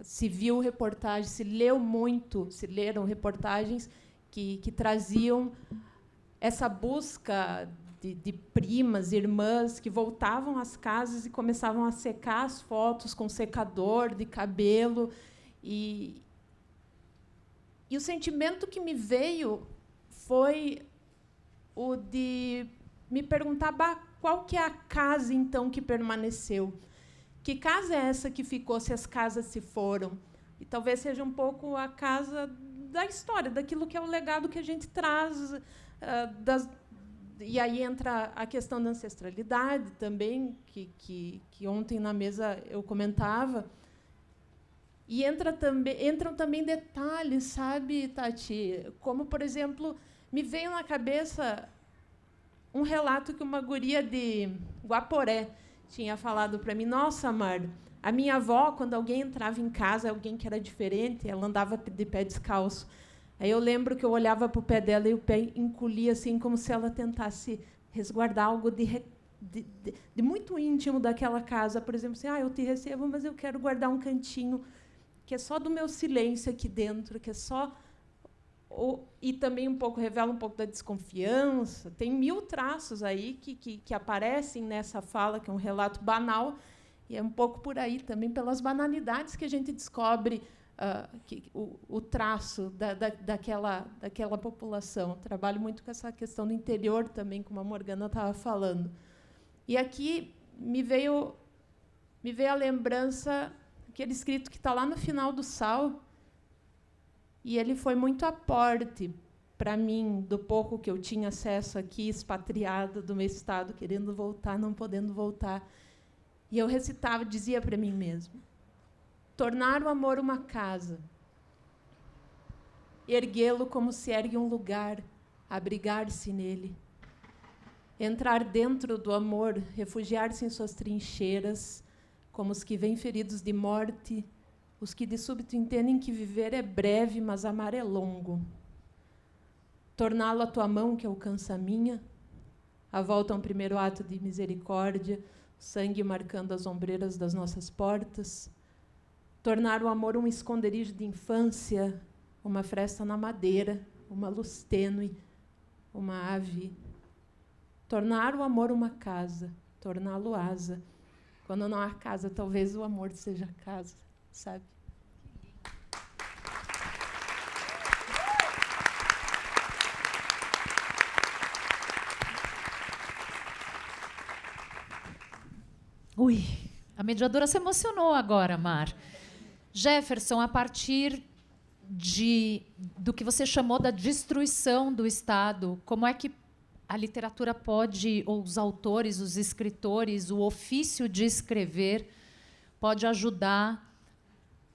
se viu reportagens, se leu muito, se leram reportagens que traziam essa busca de primas, irmãs, que voltavam às casas e começavam a secar as fotos com secador de cabelo. E o sentimento que me veio foi o de me perguntar: qual que é a casa, então, que permaneceu? Que casa é essa que ficou, se as casas se foram? E talvez seja um pouco a casa da história, daquilo que é o legado que a gente traz. E aí entra a questão da ancestralidade também, que ontem na mesa eu comentava. E entram também detalhes, sabe, Tati? Como, por exemplo, me veio na cabeça um relato que uma guria de Guaporé tinha falado para mim: nossa, Mar, a minha avó, quando alguém entrava em casa, alguém que era diferente, ela andava de pé descalço. Aí eu lembro que eu olhava para o pé dela e o pé encolhia, assim, como se ela tentasse resguardar algo de muito íntimo daquela casa. Por exemplo, assim: eu te recebo, mas eu quero guardar um cantinho que é só do meu silêncio aqui dentro, que é só... E também revela um pouco da desconfiança. Tem 1000 traços aí que aparecem nessa fala, que é um relato banal, e é um pouco por aí também, pelas banalidades que a gente descobre o traço daquela população. Trabalho muito com essa questão do interior também, como a Morgana estava falando. E aqui me veio a lembrança, aquele escrito que está lá no final do Sal. E ele foi muito aporte para mim, do pouco que eu tinha acesso aqui, expatriada do meu estado, querendo voltar, não podendo voltar. E eu recitava, dizia para mim mesmo: tornar o amor uma casa, erguê-lo como se ergue um lugar, abrigar-se nele, entrar dentro do amor, refugiar-se em suas trincheiras, como os que vêm feridos de morte, os que de súbito entendem que viver é breve, mas amar é longo. Torná-lo a tua mão que alcança a minha, a volta a um primeiro ato de misericórdia, sangue marcando as ombreiras das nossas portas. Tornar o amor um esconderijo de infância, uma fresta na madeira, uma luz tênue, uma ave. Tornar o amor uma casa, torná-lo asa. Quando não há casa, talvez o amor seja casa, sabe? Ui, a mediadora se emocionou agora, Mar. Jefferson, a partir do que você chamou da destruição do Estado, como é que a literatura pode, ou os autores, os escritores, o ofício de escrever, pode ajudar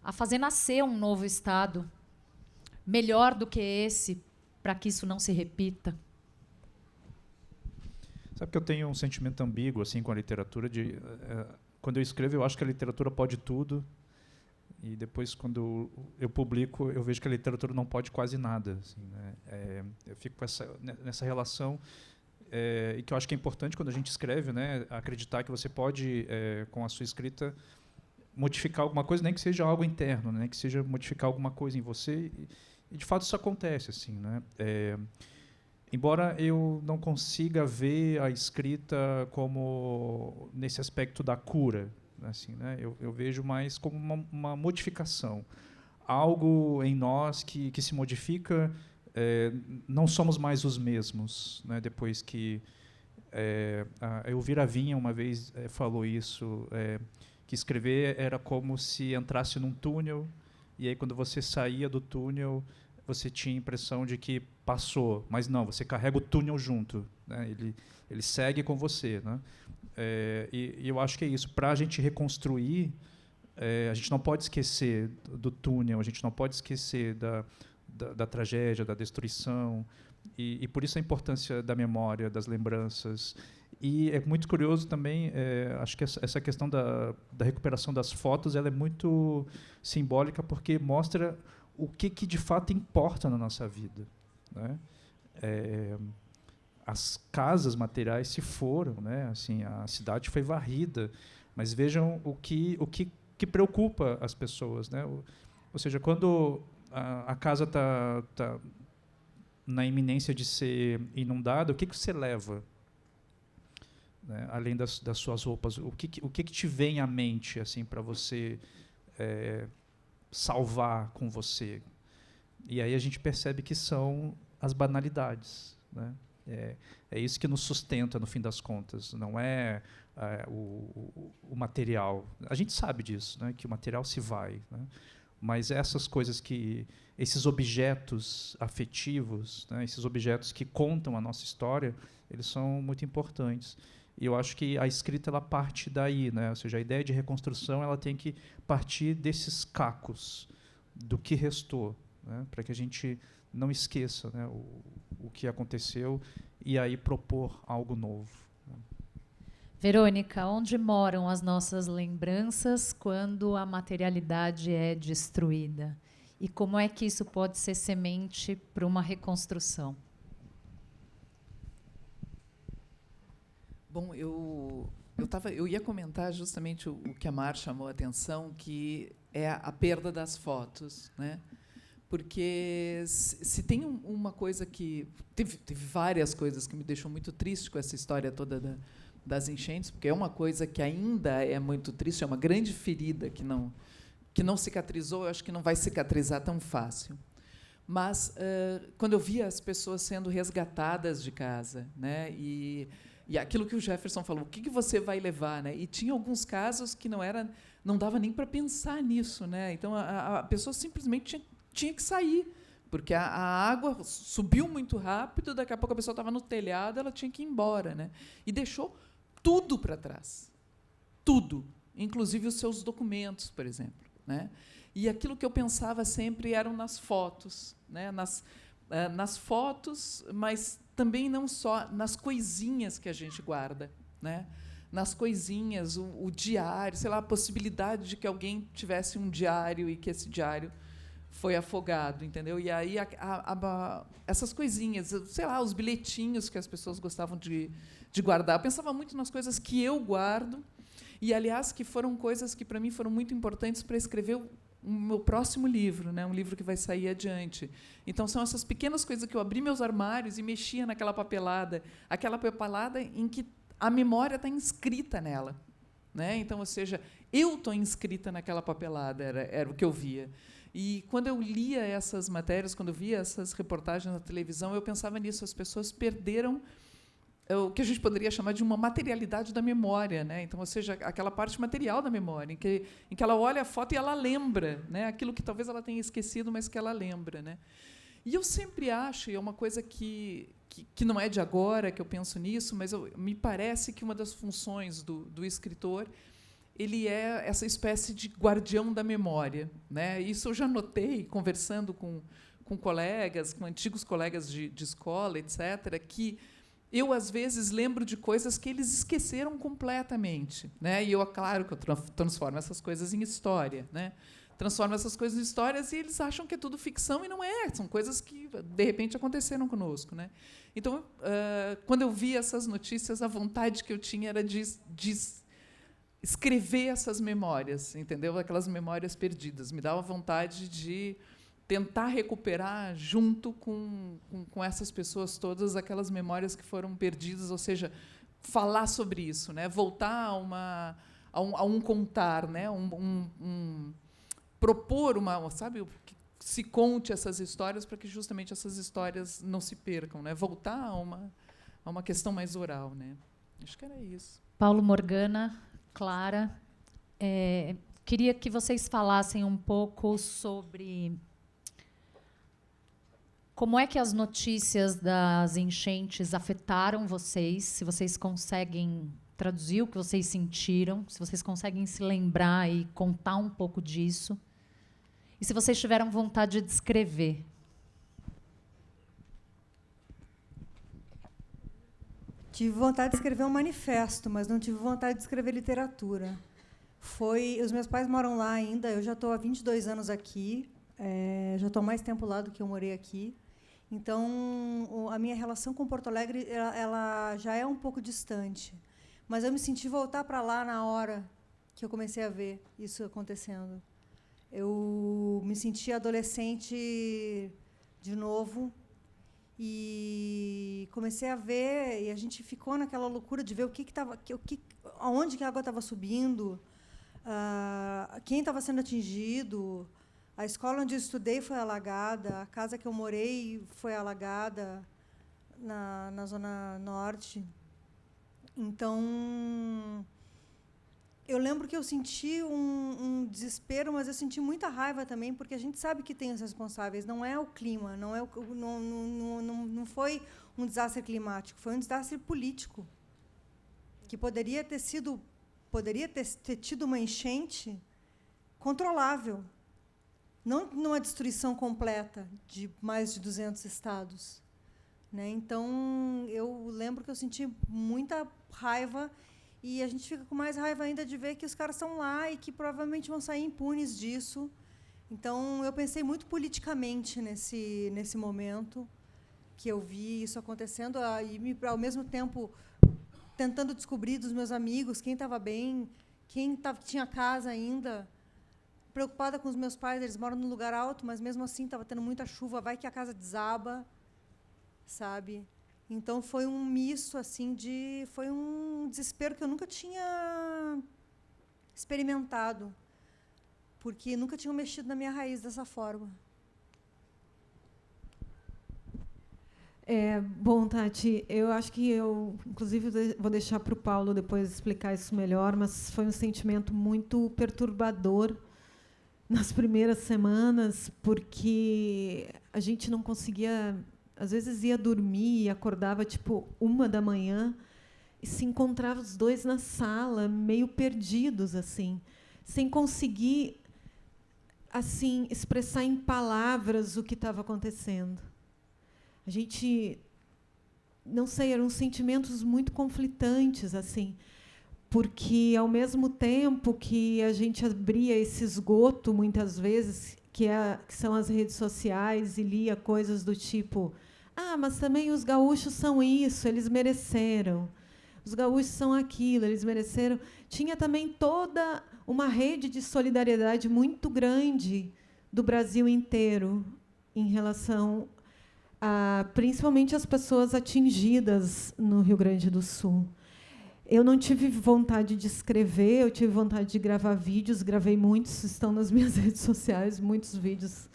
a fazer nascer um novo Estado melhor do que esse, para que isso não se repita? Sabe que eu tenho um sentimento ambíguo assim com a literatura quando eu escrevo, eu acho que a literatura pode tudo, e depois, quando eu publico, eu vejo que a literatura não pode quase nada. Assim, né? Eu fico nessa relação, e que eu acho que é importante quando a gente escreve, né? Acreditar que você pode, com a sua escrita, modificar alguma coisa, nem que seja algo interno, né? Que seja modificar alguma coisa em você. E de fato, isso acontece. Assim, né? Embora eu não consiga ver a escrita como nesse aspecto da cura, assim, né? Eu vejo mais como uma modificação, algo em nós que se modifica. Não somos mais os mesmos, né? Depois que a Elvira Vinha uma vez falou isso, que escrever era como se entrasse num túnel, e aí quando você saía do túnel você tinha a impressão de que passou, mas não, você carrega o túnel junto, né? Ele segue com você, né? E eu acho que é isso. Para a gente reconstruir, a gente não pode esquecer do túnel, a gente não pode esquecer da tragédia, da destruição, e por isso a importância da memória, das lembranças. E é muito curioso também, acho que essa questão da recuperação das fotos, ela é muito simbólica, porque mostra o que de fato importa na nossa vida, né? As casas materiais se foram, né? Assim, a cidade foi varrida, mas vejam o que preocupa as pessoas, né? Ou seja, quando a casa está na iminência de ser inundada, o que você leva, né? Além das suas roupas, o que te vem à mente, assim, para você salvar com você? E aí a gente percebe que são as banalidades, né? É isso que nos sustenta, no fim das contas. Não é o material. A gente sabe disso, né? Que o material se vai, né? Mas essas coisas esses objetos afetivos, né? Esses objetos que contam a nossa história, eles são muito importantes. E eu acho que a escrita, ela parte daí, né? Ou seja, a ideia de reconstrução, ela tem que partir desses cacos, do que restou, né? Para que a gente não esqueça, né, o que aconteceu, e aí propor algo novo. Verônica, onde moram as nossas lembranças quando a materialidade é destruída? E como é que isso pode ser semente para uma reconstrução? Bom, eu ia comentar justamente o que a Mar chamou a atenção, que é a perda das fotos, né? Porque se tem uma coisa que... Teve várias coisas que me deixou muito triste com essa história toda das enchentes, porque é uma coisa que ainda é muito triste, é uma grande ferida que não cicatrizou, eu acho que não vai cicatrizar tão fácil. Mas, quando eu via as pessoas sendo resgatadas de casa, né, e aquilo que o Jefferson falou, o que você vai levar, né? E tinha alguns casos que não dava nem para pensar nisso, né? Então a pessoa simplesmente tinha que sair, porque a água subiu muito rápido, daqui a pouco a pessoa estava no telhado, ela tinha que ir embora, né? E deixou tudo para trás, tudo, inclusive os seus documentos, por exemplo, né? E aquilo que eu pensava sempre eram nas fotos, né? Nas fotos, mas também não só nas coisinhas que a gente guarda, né? nas coisinhas, o diário, sei lá, a possibilidade de que alguém tivesse um diário e que esse diário foi afogado, entendeu? E aí essas coisinhas, sei lá, os bilhetinhos que as pessoas gostavam de guardar. Eu pensava muito nas coisas que eu guardo e, aliás, que foram coisas que para mim foram muito importantes para escrever o meu próximo livro, né? Um livro que vai sair adiante. Então são essas pequenas coisas que eu abri meus armários e mexia naquela papelada, aquela papelada em que a memória está inscrita nela, né? Então, ou seja, eu estou inscrita naquela papelada, era o que eu via. E quando eu lia essas matérias, quando eu via essas reportagens na televisão, eu pensava nisso. As pessoas perderam o que a gente poderia chamar de uma materialidade da memória, né? Então, ou seja, aquela parte material da memória, em que ela olha a foto e ela lembra, né? Aquilo que talvez ela tenha esquecido, mas que ela lembra, né? E eu sempre acho, e é uma coisa que não é de agora que eu penso nisso, mas me parece que uma das funções do escritor, ele é essa espécie de guardião da memória, né? Isso eu já notei, conversando com colegas, com antigos colegas de escola, etc., que eu, às vezes, lembro de coisas que eles esqueceram completamente, né? E eu, claro, que eu transformo essas coisas em história, né? Transformo essas coisas em histórias e eles acham que é tudo ficção e não é. São coisas que, de repente, aconteceram conosco, né? Então, quando eu vi essas notícias, a vontade que eu tinha era de escrever essas memórias, entendeu? Aquelas memórias perdidas. Me dava vontade de tentar recuperar, junto com essas pessoas todas, aquelas memórias que foram perdidas, ou seja, falar sobre isso, né? Voltar a um contar, né? Propor sabe, que se conte essas histórias para que justamente essas histórias não se percam, né? Voltar a uma questão mais oral, né? Acho que era isso. Paulo, Morgana, Clara, queria que vocês falassem um pouco sobre como é que as notícias das enchentes afetaram vocês, se vocês conseguem traduzir o que vocês sentiram, se vocês conseguem se lembrar e contar um pouco disso, e se vocês tiveram vontade de escrever. Tive vontade de escrever um manifesto, mas não tive vontade de escrever literatura. Os meus pais moram lá ainda, eu já estou há 22 anos aqui, já estou mais tempo lá do que eu morei aqui. Então, a minha relação com Porto Alegre ela já é um pouco distante. Mas eu me senti voltar para lá na hora que eu comecei a ver isso acontecendo. Eu me senti adolescente de novo e comecei a ver, e a gente ficou naquela loucura de ver aonde que a água estava subindo, quem estava sendo atingido. A escola onde eu estudei foi alagada, a casa que eu morei foi alagada na Zona Norte. Então, eu lembro que eu senti um desespero, mas eu senti muita raiva também, porque a gente sabe que tem os responsáveis. Não é o clima, não foi um desastre climático, foi um desastre político, que poderia ter tido uma enchente controlável, não numa destruição completa de mais de 200 estados. Né? Então, eu lembro que eu senti muita raiva, e a gente fica com mais raiva ainda de ver que os caras estão lá e que provavelmente vão sair impunes disso. Então, eu pensei muito politicamente nesse momento que eu vi isso acontecendo, e, ao mesmo tempo, tentando descobrir dos meus amigos quem estava bem, quem tinha casa ainda. Preocupada com os meus pais, eles moram num lugar alto, mas, mesmo assim, estava tendo muita chuva, vai que a casa desaba, sabe? Então, foi um misto, assim, foi um desespero que eu nunca tinha experimentado, porque nunca tinham mexido na minha raiz dessa forma. Bom, Tati, eu acho que inclusive, vou deixar para o Paulo depois explicar isso melhor, mas foi um sentimento muito perturbador nas primeiras semanas, porque a gente não conseguia, às vezes ia dormir e acordava tipo 1h e se encontrava os dois na sala, meio perdidos, assim, sem conseguir assim expressar em palavras o que estava acontecendo. A gente, não sei, eram sentimentos muito conflitantes, assim, porque, ao mesmo tempo que a gente abria esse esgoto, muitas vezes, que são as redes sociais, e lia coisas do tipo: mas também os gaúchos são isso, eles mereceram. Os gaúchos são aquilo, eles mereceram. Tinha também toda uma rede de solidariedade muito grande do Brasil inteiro em relação principalmente as pessoas atingidas no Rio Grande do Sul. Eu não tive vontade de escrever, eu tive vontade de gravar vídeos, gravei muitos, estão nas minhas redes sociais, muitos vídeos,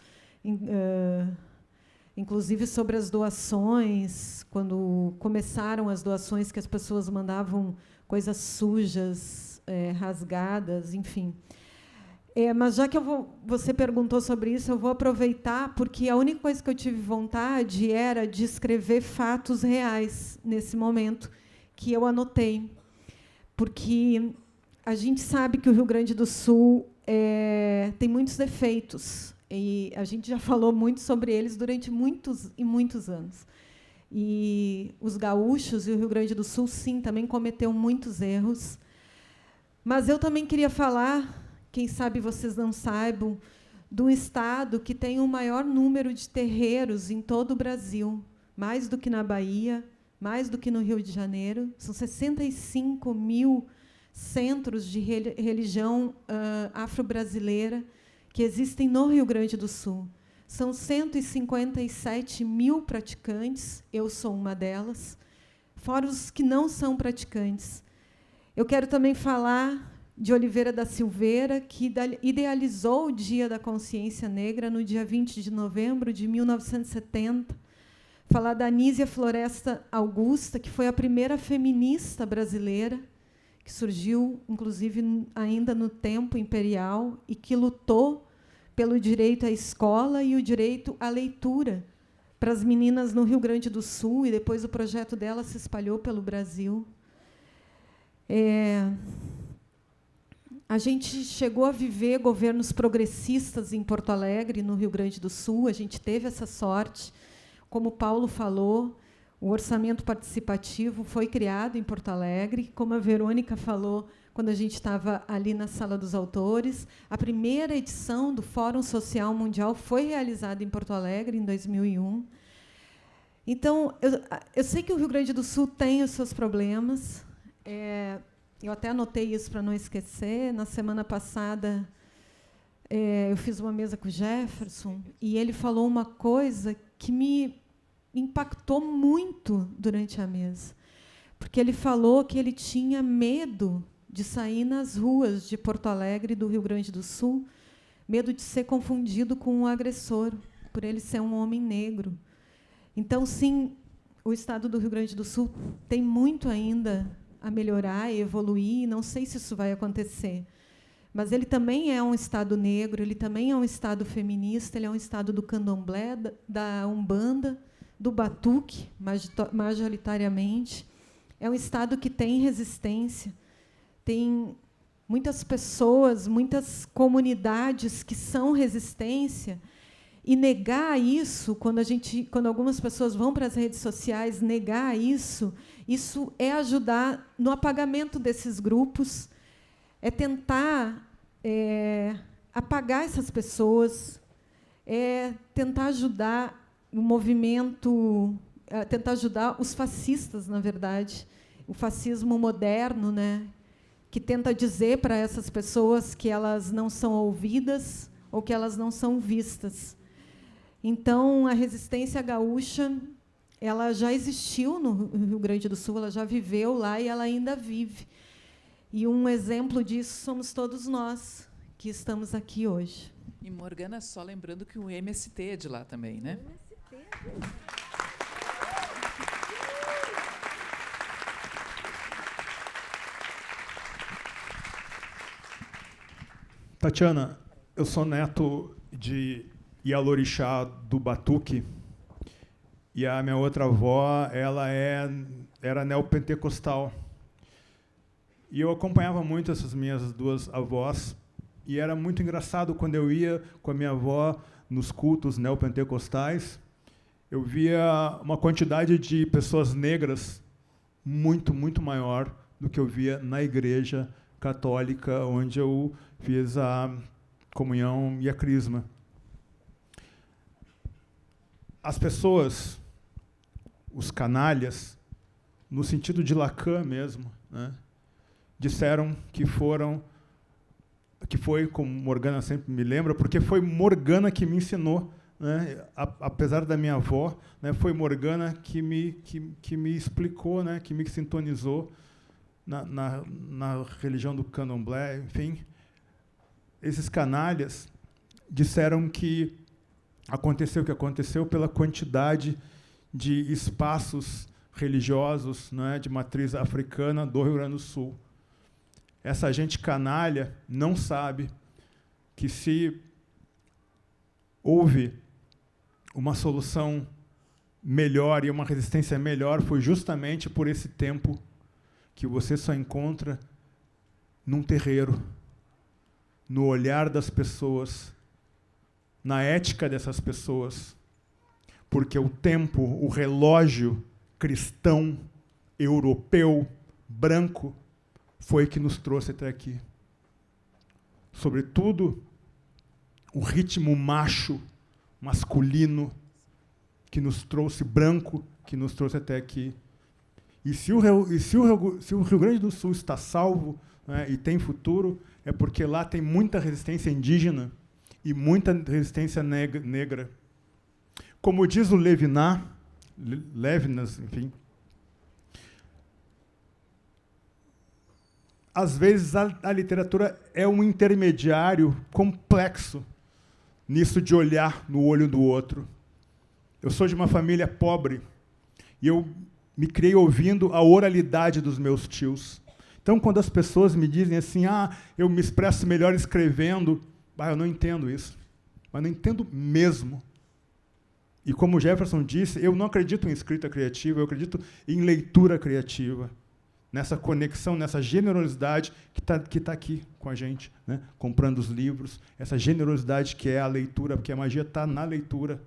inclusive sobre as doações, quando começaram as doações, que as pessoas mandavam coisas sujas, rasgadas, enfim. Mas, já que você perguntou sobre isso, eu vou aproveitar, porque a única coisa que eu tive vontade era de escrever fatos reais, nesse momento, que eu anotei. Porque a gente sabe que o Rio Grande do Sul tem muitos defeitos, e a gente já falou muito sobre eles durante muitos e muitos anos. E os gaúchos e o Rio Grande do Sul, sim, também cometeu muitos erros. Mas eu também queria falar, quem sabe vocês não saibam, do estado que tem o maior número de terreiros em todo o Brasil, mais do que na Bahia, mais do que no Rio de Janeiro. São 65 mil centros de religião afro-brasileira que existem no Rio Grande do Sul. São 157 mil praticantes, eu sou uma delas, fora os que não são praticantes. Eu quero também falar de Oliveira da Silveira, que idealizou o Dia da Consciência Negra no dia 20 de novembro de 1970. Falar da Anísia Floresta Augusta, que foi a primeira feminista brasileira, que surgiu, inclusive, ainda no tempo imperial, e que lutou pelo direito à escola e o direito à leitura para as meninas no Rio Grande do Sul, e depois o projeto dela se espalhou pelo Brasil. A gente chegou a viver governos progressistas em Porto Alegre, no Rio Grande do Sul, a gente teve essa sorte. Como o Paulo falou, o orçamento participativo foi criado em Porto Alegre. Como a Verônica falou, quando a gente estava ali na Sala dos Autores, a primeira edição do Fórum Social Mundial foi realizada em Porto Alegre, em 2001. Então, eu sei que o Rio Grande do Sul tem os seus problemas. Eu até anotei isso para não esquecer. Na semana passada, eu fiz uma mesa com o Jefferson, e ele falou uma coisa que me impactou muito durante a mesa. Porque ele falou que ele tinha medo de sair nas ruas de Porto Alegre, do Rio Grande do Sul, medo de ser confundido com um agressor, por ele ser um homem negro. Então, sim, o estado do Rio Grande do Sul tem muito ainda a melhorar e evoluir, e não sei se isso vai acontecer. Mas ele também é um estado negro, ele também é um estado feminista, ele é um estado do candomblé, da umbanda, do batuque, majoritariamente. É um estado que tem resistência, tem muitas pessoas, muitas comunidades que são resistência, e negar isso, quando algumas pessoas vão para as redes sociais negar isso é ajudar no apagamento desses grupos, é tentar apagar essas pessoas, é tentar ajudar o movimento, tentar ajudar os fascistas, na verdade, o fascismo moderno, né, que tenta dizer para essas pessoas que elas não são ouvidas ou que elas não são vistas. Então, a resistência gaúcha, ela já existiu no Rio Grande do Sul, ela já viveu lá e ela ainda vive. E um exemplo disso somos todos nós que estamos aqui hoje. E, Morgana, só lembrando que o MST é de lá também, né? Tatiana, eu sou neto de Ialorixá do Batuque, e a minha outra avó, ela era neopentecostal. E eu acompanhava muito essas minhas duas avós, e era muito engraçado quando eu ia com a minha avó nos cultos neopentecostais, eu via uma quantidade de pessoas negras muito, muito maior do que eu via na igreja católica, onde eu fiz a comunhão e a crisma. As pessoas, os canalhas, no sentido de Lacan mesmo, né, disseram que foi, como Morgana sempre me lembra, porque foi Morgana que me ensinou, né, apesar da minha avó, né, foi Morgana que me explicou, né, que me sintonizou na religião do candomblé, enfim. Esses canalhas disseram que aconteceu o que aconteceu pela quantidade de espaços religiosos, né, de matriz africana do Rio Grande do Sul. Essa gente canalha não sabe que, se houve uma solução melhor e uma resistência melhor, foi justamente por esse tempo que você só encontra num terreiro, no olhar das pessoas, na ética dessas pessoas. Porque o tempo, o relógio cristão, europeu, branco, foi que nos trouxe até aqui. Sobretudo, o ritmo macho, masculino, que nos trouxe, branco, que nos trouxe até aqui. E se o Rio Grande do Sul está salvo, né, e tem futuro, é porque lá tem muita resistência indígena e muita resistência negra. Como diz o Levinas, enfim, às vezes a literatura é um intermediário complexo nisso de olhar no olho do outro. Eu sou de uma família pobre e eu me criei ouvindo a oralidade dos meus tios. Então, quando as pessoas me dizem assim, eu me expresso melhor escrevendo, eu não entendo isso. Mas não entendo mesmo. E como o Jefferson disse, eu não acredito em escrita criativa, eu acredito em leitura criativa. Nessa conexão, nessa generosidade que tá aqui com a gente, né? Comprando os livros, essa generosidade que é a leitura, porque a magia está na leitura.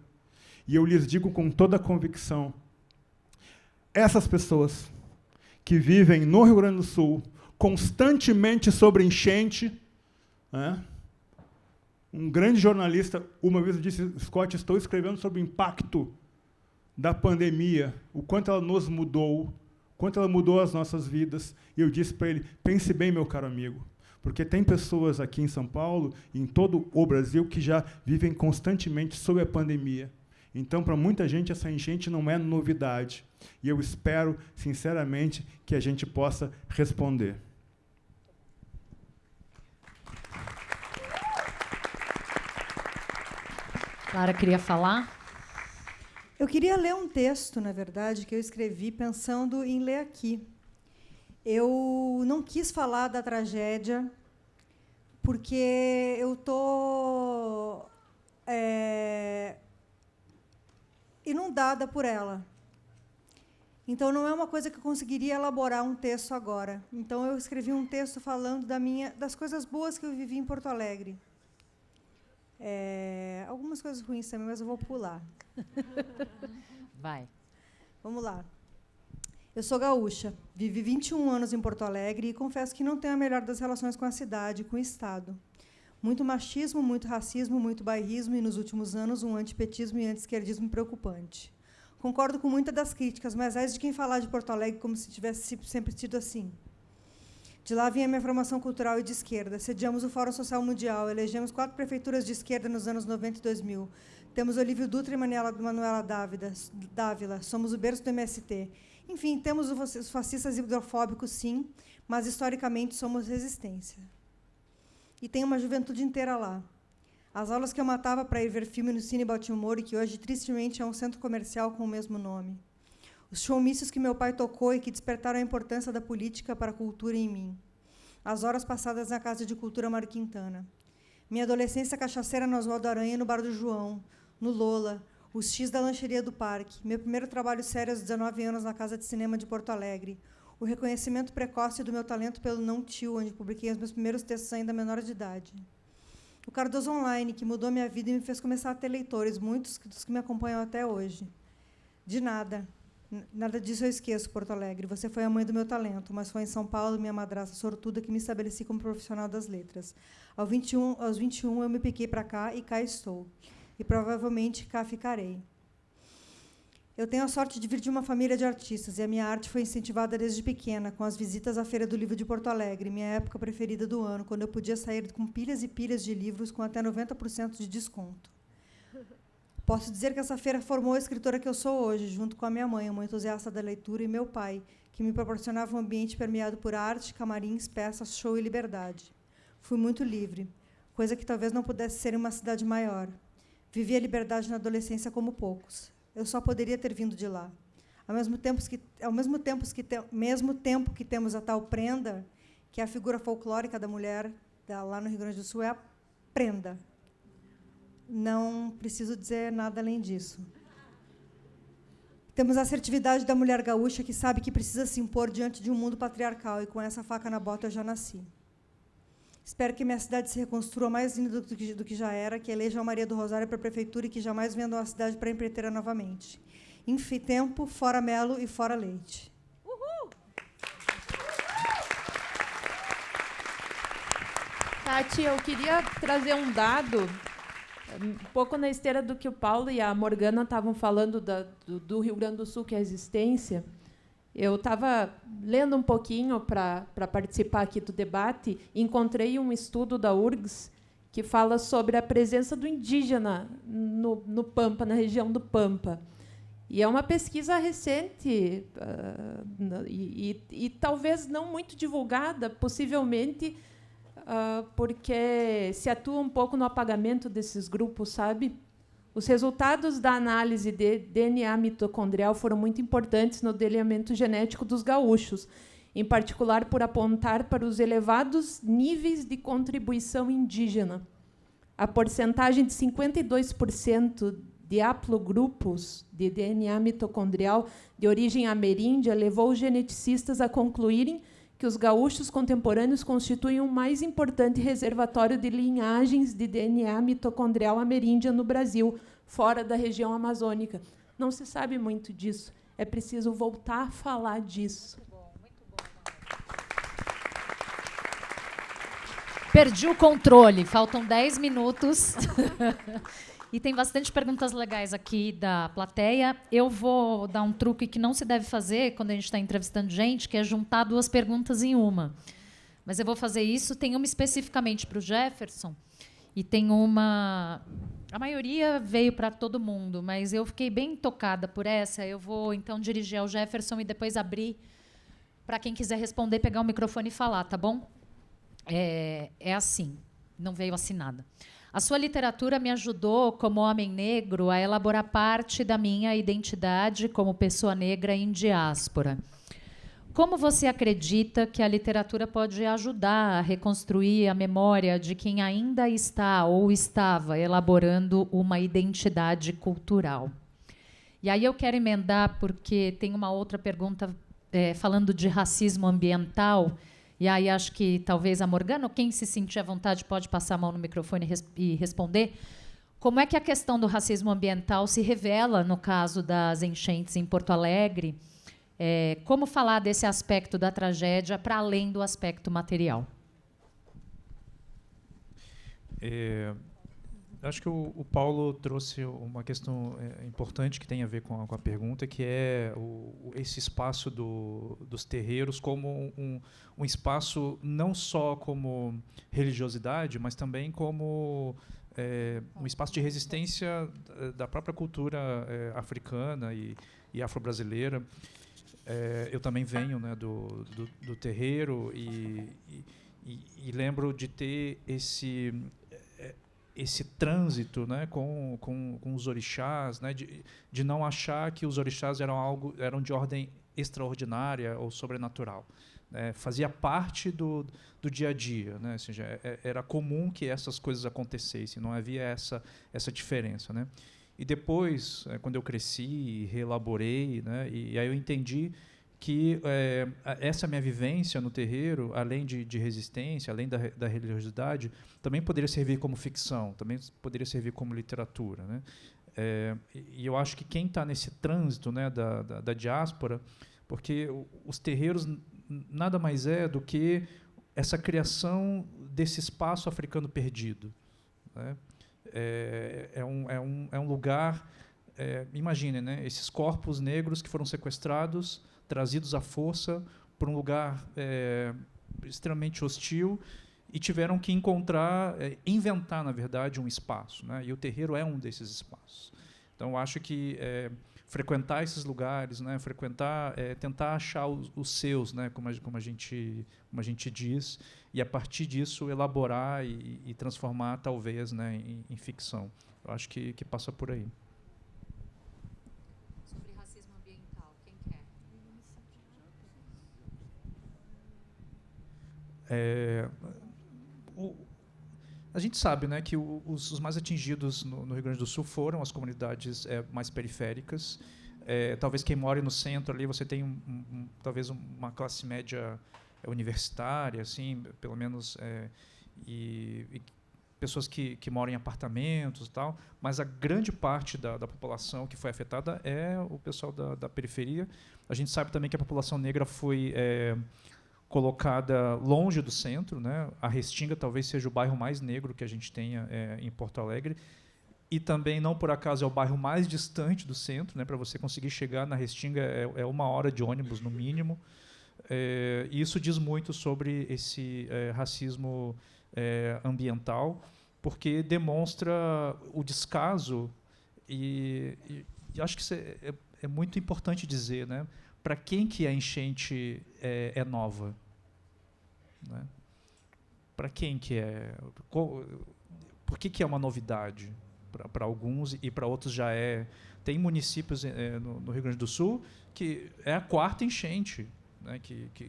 E eu lhes digo com toda a convicção, essas pessoas que vivem no Rio Grande do Sul, constantemente sobre enchente, né? Um grande jornalista, uma vez disse, Scott, estou escrevendo sobre o impacto da pandemia, o quanto ela nos mudou, quanto ela mudou as nossas vidas. E eu disse para ele, pense bem, meu caro amigo, porque tem pessoas aqui em São Paulo, e em todo o Brasil, que já vivem constantemente sob a pandemia. Então, para muita gente, essa enchente não é novidade. E eu espero, sinceramente, que a gente possa responder. Clara queria falar? Eu queria ler um texto, na verdade, que eu escrevi pensando em ler aqui. Eu não quis falar da tragédia, porque eu estou inundada por ela. Então, não é uma coisa que eu conseguiria elaborar um texto agora. Então, eu escrevi um texto falando das coisas boas que eu vivi em Porto Alegre. Algumas coisas ruins também, mas eu vou pular. Vai. Vamos lá. Eu sou gaúcha, vivi 21 anos em Porto Alegre e confesso que não tenho a melhor das relações com a cidade, com o Estado. Muito machismo, muito racismo, muito bairrismo e, nos últimos anos, um antipetismo e anti-esquerdismo preocupante. Concordo com muitas das críticas, mas é de quem falar de Porto Alegre como se tivesse sempre sido assim. De lá vinha a minha formação cultural e de esquerda. Sediamos o Fórum Social Mundial, elegemos 4 prefeituras de esquerda nos anos 90 e 2000. Temos Olívio Dutra e Manuela Dávila. Somos o berço do MST. Enfim, temos os fascistas hidrofóbicos, sim, mas, historicamente, somos resistência. E tem uma juventude inteira lá. As aulas que eu matava para ir ver filme no Cine Baltimore, que hoje, tristemente, é um centro comercial com o mesmo nome. Os showmícios que meu pai tocou e que despertaram a importância da política para a cultura em mim. As horas passadas na Casa de Cultura Mário Quintana. Minha adolescência cachaceira no Oswaldo Aranha e no Bar do João, no Lola, os X da Lancheria do Parque, meu primeiro trabalho sério aos 19 anos na Casa de Cinema de Porto Alegre, o reconhecimento precoce do meu talento pelo Não Tio, onde publiquei os meus primeiros textos ainda menor de idade. O Cardoso Online, que mudou minha vida e me fez começar a ter leitores, muitos dos que me acompanham até hoje. De nada. Nada disso eu esqueço, Porto Alegre. Você foi a mãe do meu talento, mas foi em São Paulo, minha madrasta sortuda, que me estabeleci como profissional das letras. Aos 21 eu me piquei para cá e cá estou. E provavelmente cá ficarei. Eu tenho a sorte de vir de uma família de artistas, e a minha arte foi incentivada desde pequena, com as visitas à Feira do Livro de Porto Alegre, minha época preferida do ano, quando eu podia sair com pilhas e pilhas de livros com até 90% de desconto. Posso dizer que essa feira formou a escritora que eu sou hoje, junto com a minha mãe, uma entusiasta da leitura, e meu pai, que me proporcionava um ambiente permeado por arte, camarins, peças, show e liberdade. Fui muito livre, coisa que talvez não pudesse ser em uma cidade maior. Vivi a liberdade na adolescência como poucos. Eu só poderia ter vindo de lá. Ao mesmo tempo que temos a tal prenda, que é a figura folclórica da mulher lá no Rio Grande do Sul, é a prenda. Não preciso dizer nada além disso. Temos a assertividade da mulher gaúcha, que sabe que precisa se impor diante de um mundo patriarcal, e com essa faca na bota eu já nasci. Espero que minha cidade se reconstrua mais linda do que já era, que elejam a Maria do Rosário para a prefeitura e que jamais vendam a cidade para a empreiteira novamente. Enfim, tempo, fora melo e fora leite. Uhul! Tati, eu queria trazer um dado, um pouco na esteira do que o Paulo e a Morgana estavam falando do Rio Grande do Sul, que é a existência. Eu estava lendo um pouquinho para participar aqui do debate e encontrei um estudo da URGS que fala sobre a presença do indígena no Pampa, na região do Pampa. E é uma pesquisa recente e talvez não muito divulgada, possivelmente porque se atua um pouco no apagamento desses grupos, sabe? Os resultados da análise de DNA mitocondrial foram muito importantes no delineamento genético dos gaúchos, em particular por apontar para os elevados níveis de contribuição indígena. A porcentagem de 52% de haplogrupos de DNA mitocondrial de origem ameríndia levou os geneticistas a concluírem que os gaúchos contemporâneos constituem o mais importante reservatório de linhagens de DNA mitocondrial ameríndia no Brasil, fora da região amazônica. Não se sabe muito disso. É preciso voltar a falar disso. Muito bom, muito bom. Perdi o controle. Faltam 10 minutos. E tem bastante perguntas legais aqui da plateia. Eu vou dar um truque que não se deve fazer quando a gente está entrevistando gente, que é juntar duas perguntas em uma. Mas eu vou fazer isso. Tem uma especificamente para o Jefferson e tem uma... A maioria veio para todo mundo, mas eu fiquei bem tocada por essa. Eu vou, então, dirigir ao Jefferson e depois abrir para quem quiser responder, pegar o microfone e falar, tá bom? É assim, não veio assinada. A sua literatura me ajudou, como homem negro, a elaborar parte da minha identidade como pessoa negra em diáspora. Como você acredita que a literatura pode ajudar a reconstruir a memória de quem ainda está ou estava elaborando uma identidade cultural? E aí eu quero emendar, porque tem uma outra pergunta falando de racismo ambiental. E aí acho que talvez a Morgana, ou quem se sentir à vontade, pode passar a mão no microfone e responder. Como é que a questão do racismo ambiental se revela no caso das enchentes em Porto Alegre? Como falar desse aspecto da tragédia para além do aspecto material? Acho que o Paulo trouxe uma questão importante que tem a ver com a pergunta, que é esse espaço dos terreiros como um espaço não só como religiosidade, mas também como um espaço de resistência da própria cultura africana e afro-brasileira. Eu também venho, né, do terreiro e lembro de ter esse trânsito, né, com os orixás, né, de não achar que os orixás eram de ordem extraordinária ou sobrenatural. Fazia parte do dia a dia, né, ou seja, era comum que essas coisas acontecessem, não havia essa diferença, né. E depois, quando eu cresci e reelaborei, né, e aí eu entendi que essa minha vivência no terreiro, além de resistência, além da religiosidade, também poderia servir como ficção, também poderia servir como literatura, né? E eu acho que quem está nesse trânsito, né, da diáspora, porque os terreiros nada mais é do que essa criação desse espaço africano perdido, né? É um lugar, imagine, né, esses corpos negros que foram sequestrados, trazidos à força para um lugar extremamente hostil, e tiveram que inventar, na verdade, um espaço, né? E o terreiro é um desses espaços. Então, eu acho que frequentar esses lugares, né, tentar achar os seus, né, como a gente diz, e a partir disso elaborar e transformar, talvez, né, em ficção. Eu acho que passa por aí. Sobre racismo ambiental, quem quer? A gente sabe, né, que os mais atingidos no Rio Grande do Sul foram as comunidades mais periféricas. Talvez quem mora no centro ali, você tem talvez uma classe média universitária, assim, pelo menos, e pessoas que moram em apartamentos e tal, mas a grande parte da população que foi afetada é o pessoal da periferia. A gente sabe também que a população negra foi colocada longe do centro, né? A Restinga talvez seja o bairro mais negro que a gente tenha em Porto Alegre, e também, não por acaso, é o bairro mais distante do centro, né? Para você conseguir chegar na Restinga é 1 hora de ônibus, no mínimo. E isso diz muito sobre esse racismo ambiental, porque demonstra o descaso, e acho que isso é muito importante dizer, né? Para quem que a enchente é nova? Né? Para quem que é? Por que é uma novidade? Para alguns, e para outros já é. Tem municípios no Rio Grande do Sul que é a 4ª enchente, né, que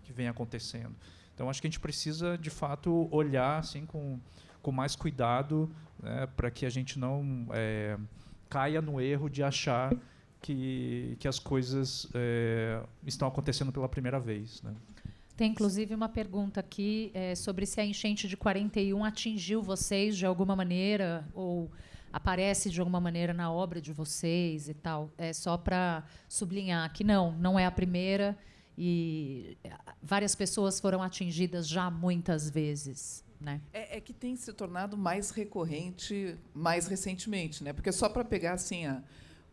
vem acontecendo. Então, acho que a gente precisa, de fato, olhar assim, com mais cuidado, né, para que a gente não caia no erro de achar que as coisas estão acontecendo pela primeira vez, né? Tem, inclusive, uma pergunta aqui sobre se a enchente de 41 atingiu vocês de alguma maneira, ou aparece de alguma maneira na obra de vocês e tal. É só para sublinhar que não é a primeira, e várias pessoas foram atingidas já muitas vezes, né? É que tem se tornado mais recorrente mais recentemente, né? Porque só para pegar assim,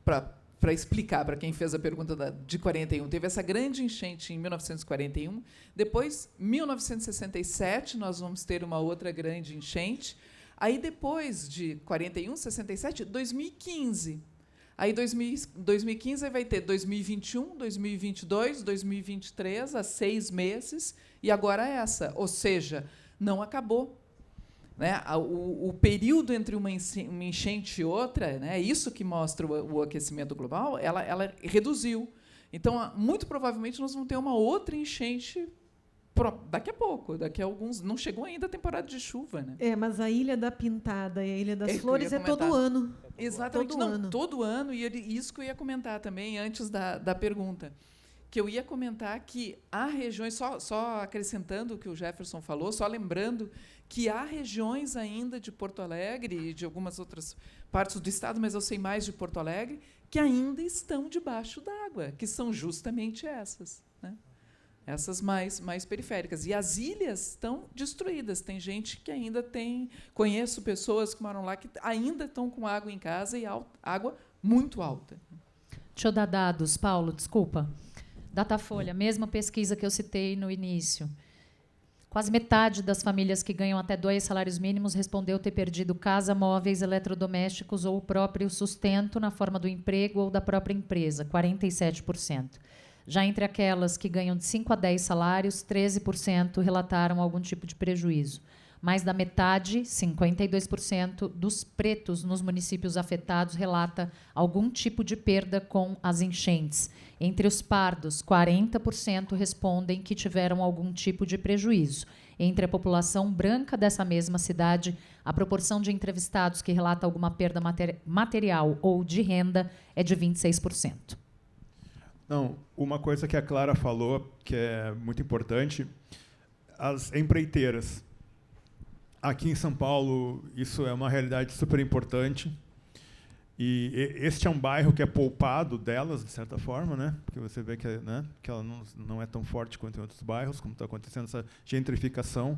para explicar para quem fez a pergunta de 41, teve essa grande enchente em 1941, depois, 1967, nós vamos ter uma outra grande enchente, aí depois de 41, 67, 2015. Aí 2015 vai ter 2021, 2022, 2023, há 6 meses, e agora essa. Ou seja, não acabou. Né? O período entre uma enchente e outra, né, isso que mostra o aquecimento global, ela reduziu. Então, muito provavelmente, nós vamos ter uma outra enchente daqui a pouco, daqui a alguns. Não chegou ainda a temporada de chuva, né? Mas a Ilha da Pintada e a Ilha das Flores é todo ano. Exatamente, todo ano, e isso que eu ia comentar também antes da pergunta. Que eu ia comentar que há regiões, só acrescentando o que o Jefferson falou, só lembrando que há regiões ainda de Porto Alegre e de algumas outras partes do estado, mas eu sei mais de Porto Alegre, que ainda estão debaixo d'água, que são justamente essas, né? Essas mais periféricas. E as ilhas estão destruídas. Tem gente que ainda tem... Conheço pessoas que moram lá que ainda estão com água em casa, e água muito alta. Deixa eu dar dados, Paulo, desculpa. Datafolha, mesma pesquisa que eu citei no início. Quase metade das famílias que ganham até 2 salários mínimos respondeu ter perdido casa, móveis, eletrodomésticos ou o próprio sustento na forma do emprego ou da própria empresa, 47%. Já entre aquelas que ganham de 5 a 10 salários, 13% relataram algum tipo de prejuízo. Mais da metade, 52%, dos pretos nos municípios afetados relata algum tipo de perda com as enchentes. Entre os pardos, 40% respondem que tiveram algum tipo de prejuízo. Entre a população branca dessa mesma cidade, a proporção de entrevistados que relata alguma perda material ou de renda é de 26%. Não, uma coisa que a Clara falou, que é muito importante, as empreiteiras. Aqui em São Paulo, isso é uma realidade super importante. E este é um bairro que é poupado delas, de certa forma, né? Porque você vê que, né, que ela não é tão forte quanto em outros bairros, como está acontecendo essa gentrificação.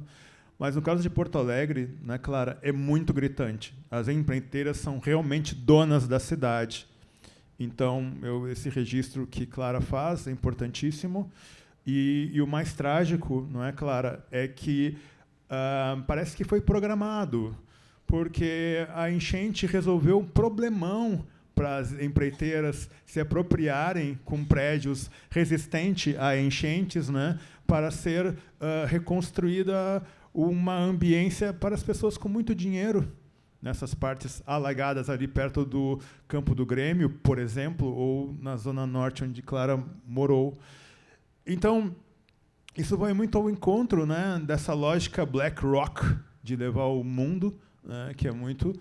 Mas no caso de Porto Alegre, né, Clara, é muito gritante. As empreiteiras são realmente donas da cidade. Então, esse registro que Clara faz é importantíssimo. E o mais trágico, não é, Clara, é que parece que foi programado, porque a enchente resolveu um problemão para as empreiteiras se apropriarem com prédios resistentes a enchentes, né, para ser reconstruída uma ambiência para as pessoas com muito dinheiro, nessas partes alagadas ali perto do Campo do Grêmio, por exemplo, ou na Zona Norte, onde Clara morou. Então, isso vai muito ao encontro, né, dessa lógica BlackRock de levar o mundo, né, que é muito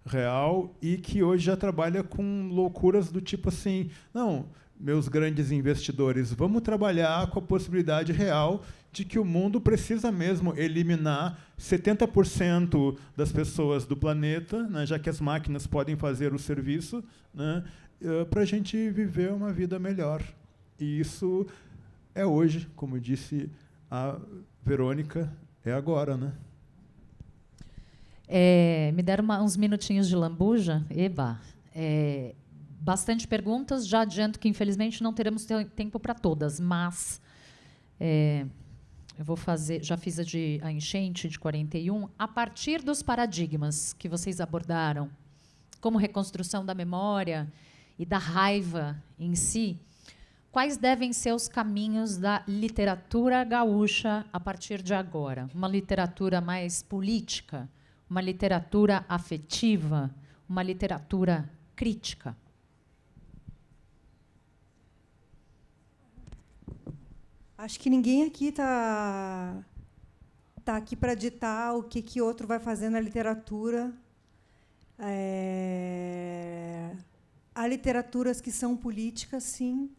real e que hoje já trabalha com loucuras do tipo assim, não, meus grandes investidores, vamos trabalhar com a possibilidade real de que o mundo precisa mesmo eliminar 70% das pessoas do planeta, né, já que as máquinas podem fazer o serviço, né, para a gente viver uma vida melhor. E isso é hoje, como disse a Verônica, é agora, né? Me deram uns minutinhos de lambuja. Eba. Bastante perguntas. Já adianto que, infelizmente, não teremos tempo para todas, mas eu vou fazer. Já fiz a enchente de 41. A partir dos paradigmas que vocês abordaram, como reconstrução da memória e da raiva em si, quais devem ser os caminhos da literatura gaúcha a partir de agora? Uma literatura mais política? Uma literatura afetiva, uma literatura crítica? Acho que ninguém aqui está aqui para ditar o que outro vai fazer na literatura. Há literaturas que são políticas, sim,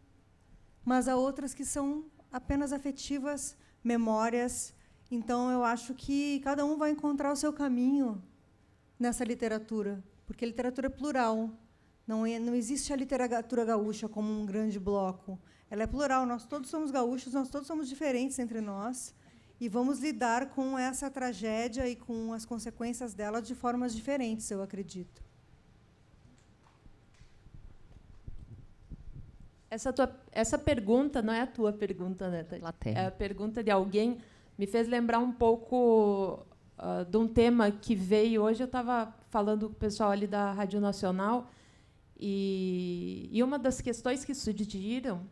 mas há outras que são apenas afetivas, memórias. Então, eu acho que cada um vai encontrar o seu caminho nessa literatura, porque a literatura é plural. Não existe a literatura gaúcha como um grande bloco. Ela é plural. Nós todos somos gaúchos, nós todos somos diferentes entre nós, e vamos lidar com essa tragédia e com as consequências dela de formas diferentes, eu acredito. Essa pergunta não é a tua pergunta, né, Thaís? É a pergunta de alguém. Me fez lembrar um pouco de um tema que veio hoje. Eu estava falando com o pessoal ali da Rádio Nacional, e uma das questões que surgiram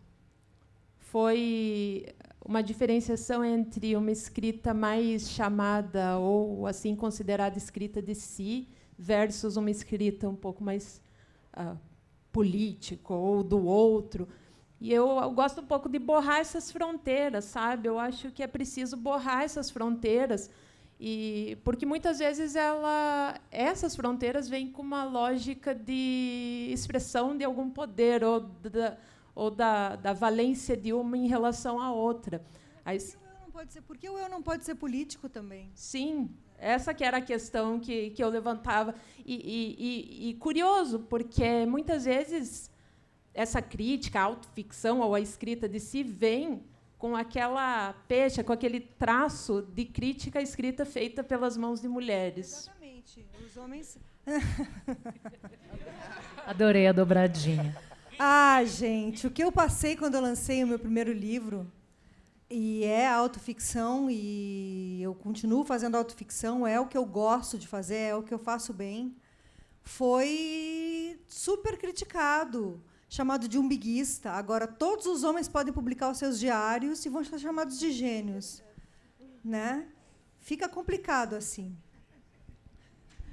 foi uma diferenciação entre uma escrita mais chamada ou assim considerada escrita de si versus uma escrita um pouco mais política ou do outro. E eu gosto um pouco de borrar essas fronteiras, sabe? Eu acho que é preciso borrar essas fronteiras, porque muitas vezes essas fronteiras vêm com uma lógica de expressão de algum poder ou da valência de uma em relação à outra. Porque o eu não pode ser político também. Sim, essa que era a questão que eu levantava. E curioso, porque muitas vezes essa crítica, a autoficção ou a escrita de si vem com aquela pecha, com aquele traço de crítica escrita feita pelas mãos de mulheres. Exatamente. Os homens... Adorei a dobradinha. Gente, o que eu passei quando eu lancei o meu primeiro livro, e é autoficção, e eu continuo fazendo autoficção, é o que eu gosto de fazer, é o que eu faço bem, foi super criticado, chamado de umbiguista. Agora, todos os homens podem publicar os seus diários e vão ser chamados de gênios. Né? Fica complicado assim.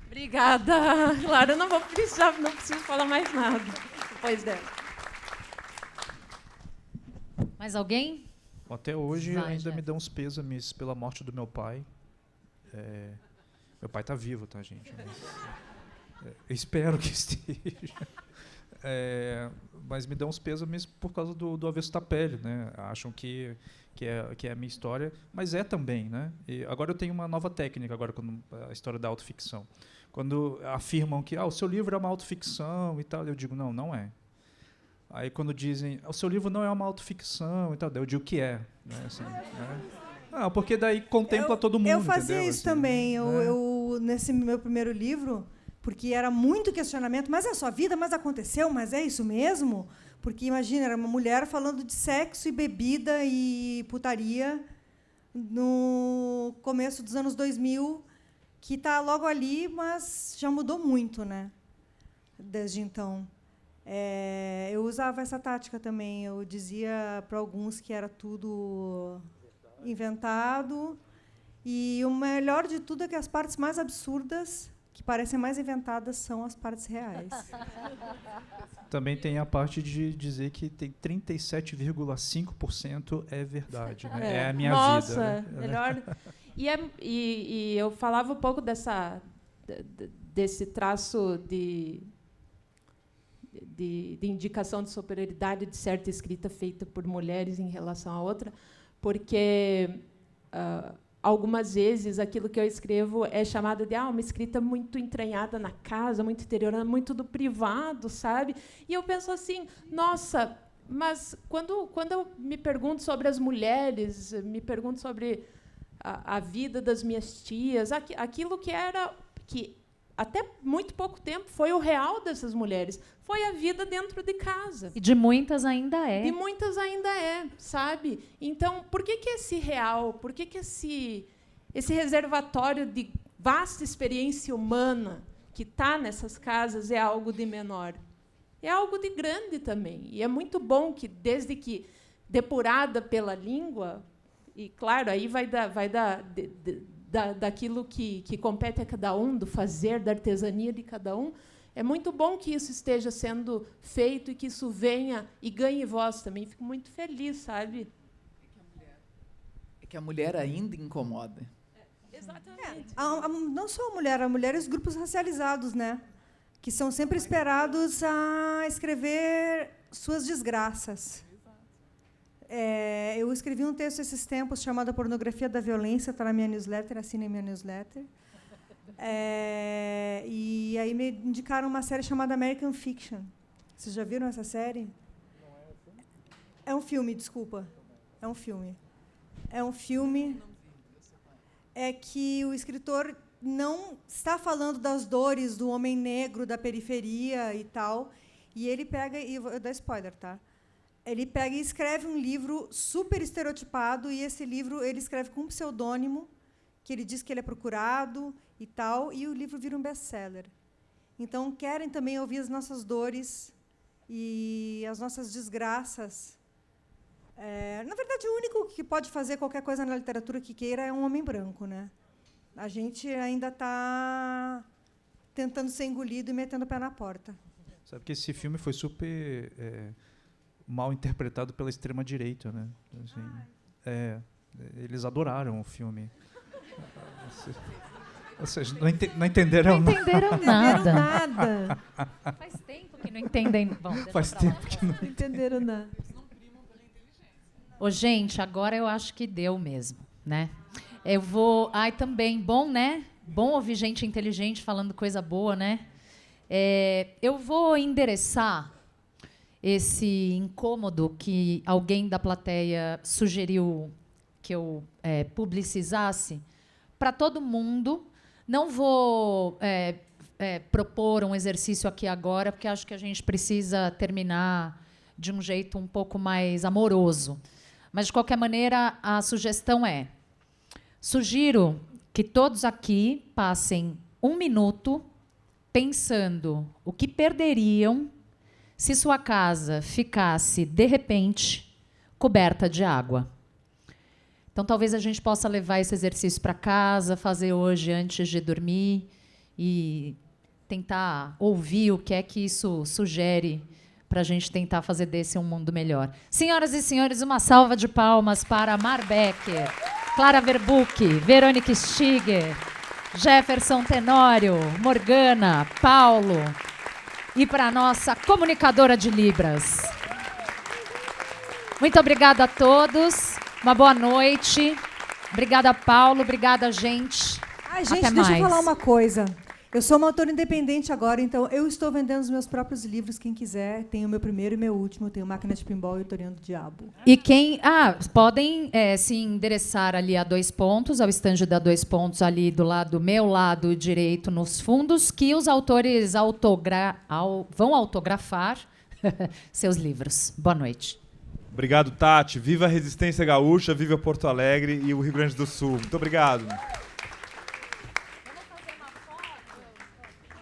Obrigada, Clara. Eu não preciso falar mais nada depois dela. Mais alguém? Até hoje ainda me dão uns pêsames pela morte do meu pai. Meu pai está vivo, tá, gente? Mas, eu espero que esteja. Mas me dão uns pêsames por causa do avesso da pele, né? Acham que que é a minha história, mas é também, né? E agora eu tenho uma nova técnica agora com a história da autoficção. Quando afirmam que o seu livro é uma autoficção e tal, eu digo, não é. Aí quando dizem, o seu livro não é uma autoficção e tal, eu digo que é. Né? Assim, né? Porque daí contempla todo mundo. Eu fazia entendeu? isso Assim, também. Eu, nesse meu primeiro livro, porque era muito questionamento, mas é a sua vida, mas aconteceu, mas é isso mesmo? Porque, imagina, era uma mulher falando de sexo e bebida e putaria no começo dos anos 2000, que está logo ali, mas já mudou muito, né? Desde então. Eu usava essa tática também. Eu dizia para alguns que era tudo inventado. E o melhor de tudo é que as partes mais absurdas, que parecem mais inventadas, são as partes reais. Também tem a parte de dizer que tem 37,5% é verdade. Né? É a minha vida. Nossa, melhor. E eu falava um pouco desse traço de indicação de superioridade de certa escrita feita por mulheres em relação à outra, porque algumas vezes aquilo que eu escrevo é chamado de uma escrita muito entranhada na casa, muito interior, muito do privado, sabe? E eu penso assim, nossa, mas quando eu me pergunto sobre as mulheres, me pergunto sobre a vida das minhas tias, aquilo que até muito pouco tempo foi o real dessas mulheres, foi a vida dentro de casa. E de muitas ainda é. De muitas ainda é, sabe? Então, por que esse real, por que esse reservatório de vasta experiência humana que está nessas casas é algo de menor? É algo de grande também. E é muito bom que, desde que depurada pela língua, e, claro, aí vai daquilo que compete a cada um, do fazer, da artesania de cada um, é muito bom que isso esteja sendo feito e que isso venha e ganhe voz também. Fico muito feliz, sabe? É que a mulher ainda incomoda. Exatamente. Não só a mulher e os grupos racializados, né? Que são sempre esperados a escrever suas desgraças. Eu escrevi um texto esses tempos chamado A Pornografia da Violência, está na minha newsletter, assinem minha newsletter. E aí me indicaram uma série chamada American Fiction. Vocês já viram essa série? É um filme, desculpa. É um filme. É que o escritor não está falando das dores do homem negro da periferia e tal, e ele pega, e vou dar spoiler, tá? Ele pega e escreve um livro super estereotipado, e esse livro ele escreve com um pseudônimo, que ele diz que ele é procurado e tal, e o livro vira um best-seller. Então, querem também ouvir as nossas dores e as nossas desgraças. Na verdade, o único que pode fazer qualquer coisa na literatura que queira é um homem branco, né? A gente ainda está tentando ser engolido e metendo o pé na porta. Sabe que esse filme foi super mal interpretado pela extrema-direita, né? Assim, eles adoraram o filme. Ou seja, não entenderam nada. Não entenderam nada. Nada. Faz tempo que não entendem. Bom, Faz tempo que Não entenderam nada. Ô, gente, agora eu acho que deu mesmo, né? Eu vou... também, bom, né? Bom ouvir gente inteligente falando coisa boa, né? Eu vou endereçar esse incômodo que alguém da plateia sugeriu que eu publicizasse para todo mundo. Não vou propor um exercício aqui agora, porque acho que a gente precisa terminar de um jeito um pouco mais amoroso. Mas, de qualquer maneira, a sugestão sugiro que todos aqui passem 1 minuto pensando o que perderiam se sua casa ficasse, de repente, coberta de água. Então, talvez a gente possa levar esse exercício para casa, fazer hoje antes de dormir e tentar ouvir o que é que isso sugere para a gente tentar fazer desse um mundo melhor. Senhoras e senhores, uma salva de palmas para Mar Becker, Clara Verbuck, Verônica Stiger, Jefferson Tenório, Morgana, Paulo e para a nossa comunicadora de Libras. Muito obrigada a todos. Uma boa noite. Obrigada, Paulo. Obrigada, gente. Ai, gente, Até deixa mais. eu falar uma coisa. Eu sou uma autora independente agora, então eu estou vendendo os meus próprios livros. Quem quiser, tem o meu primeiro e meu último. Tenho Máquina de Pinball e o Toreando do Diabo. E quem... podem se endereçar ali a 2 pontos, ao estande da 2 pontos ali do meu lado direito, nos fundos, que os autores vão autografar seus livros. Boa noite. Obrigado, Tati. Viva a Resistência Gaúcha, viva Porto Alegre e o Rio Grande do Sul. Muito obrigado.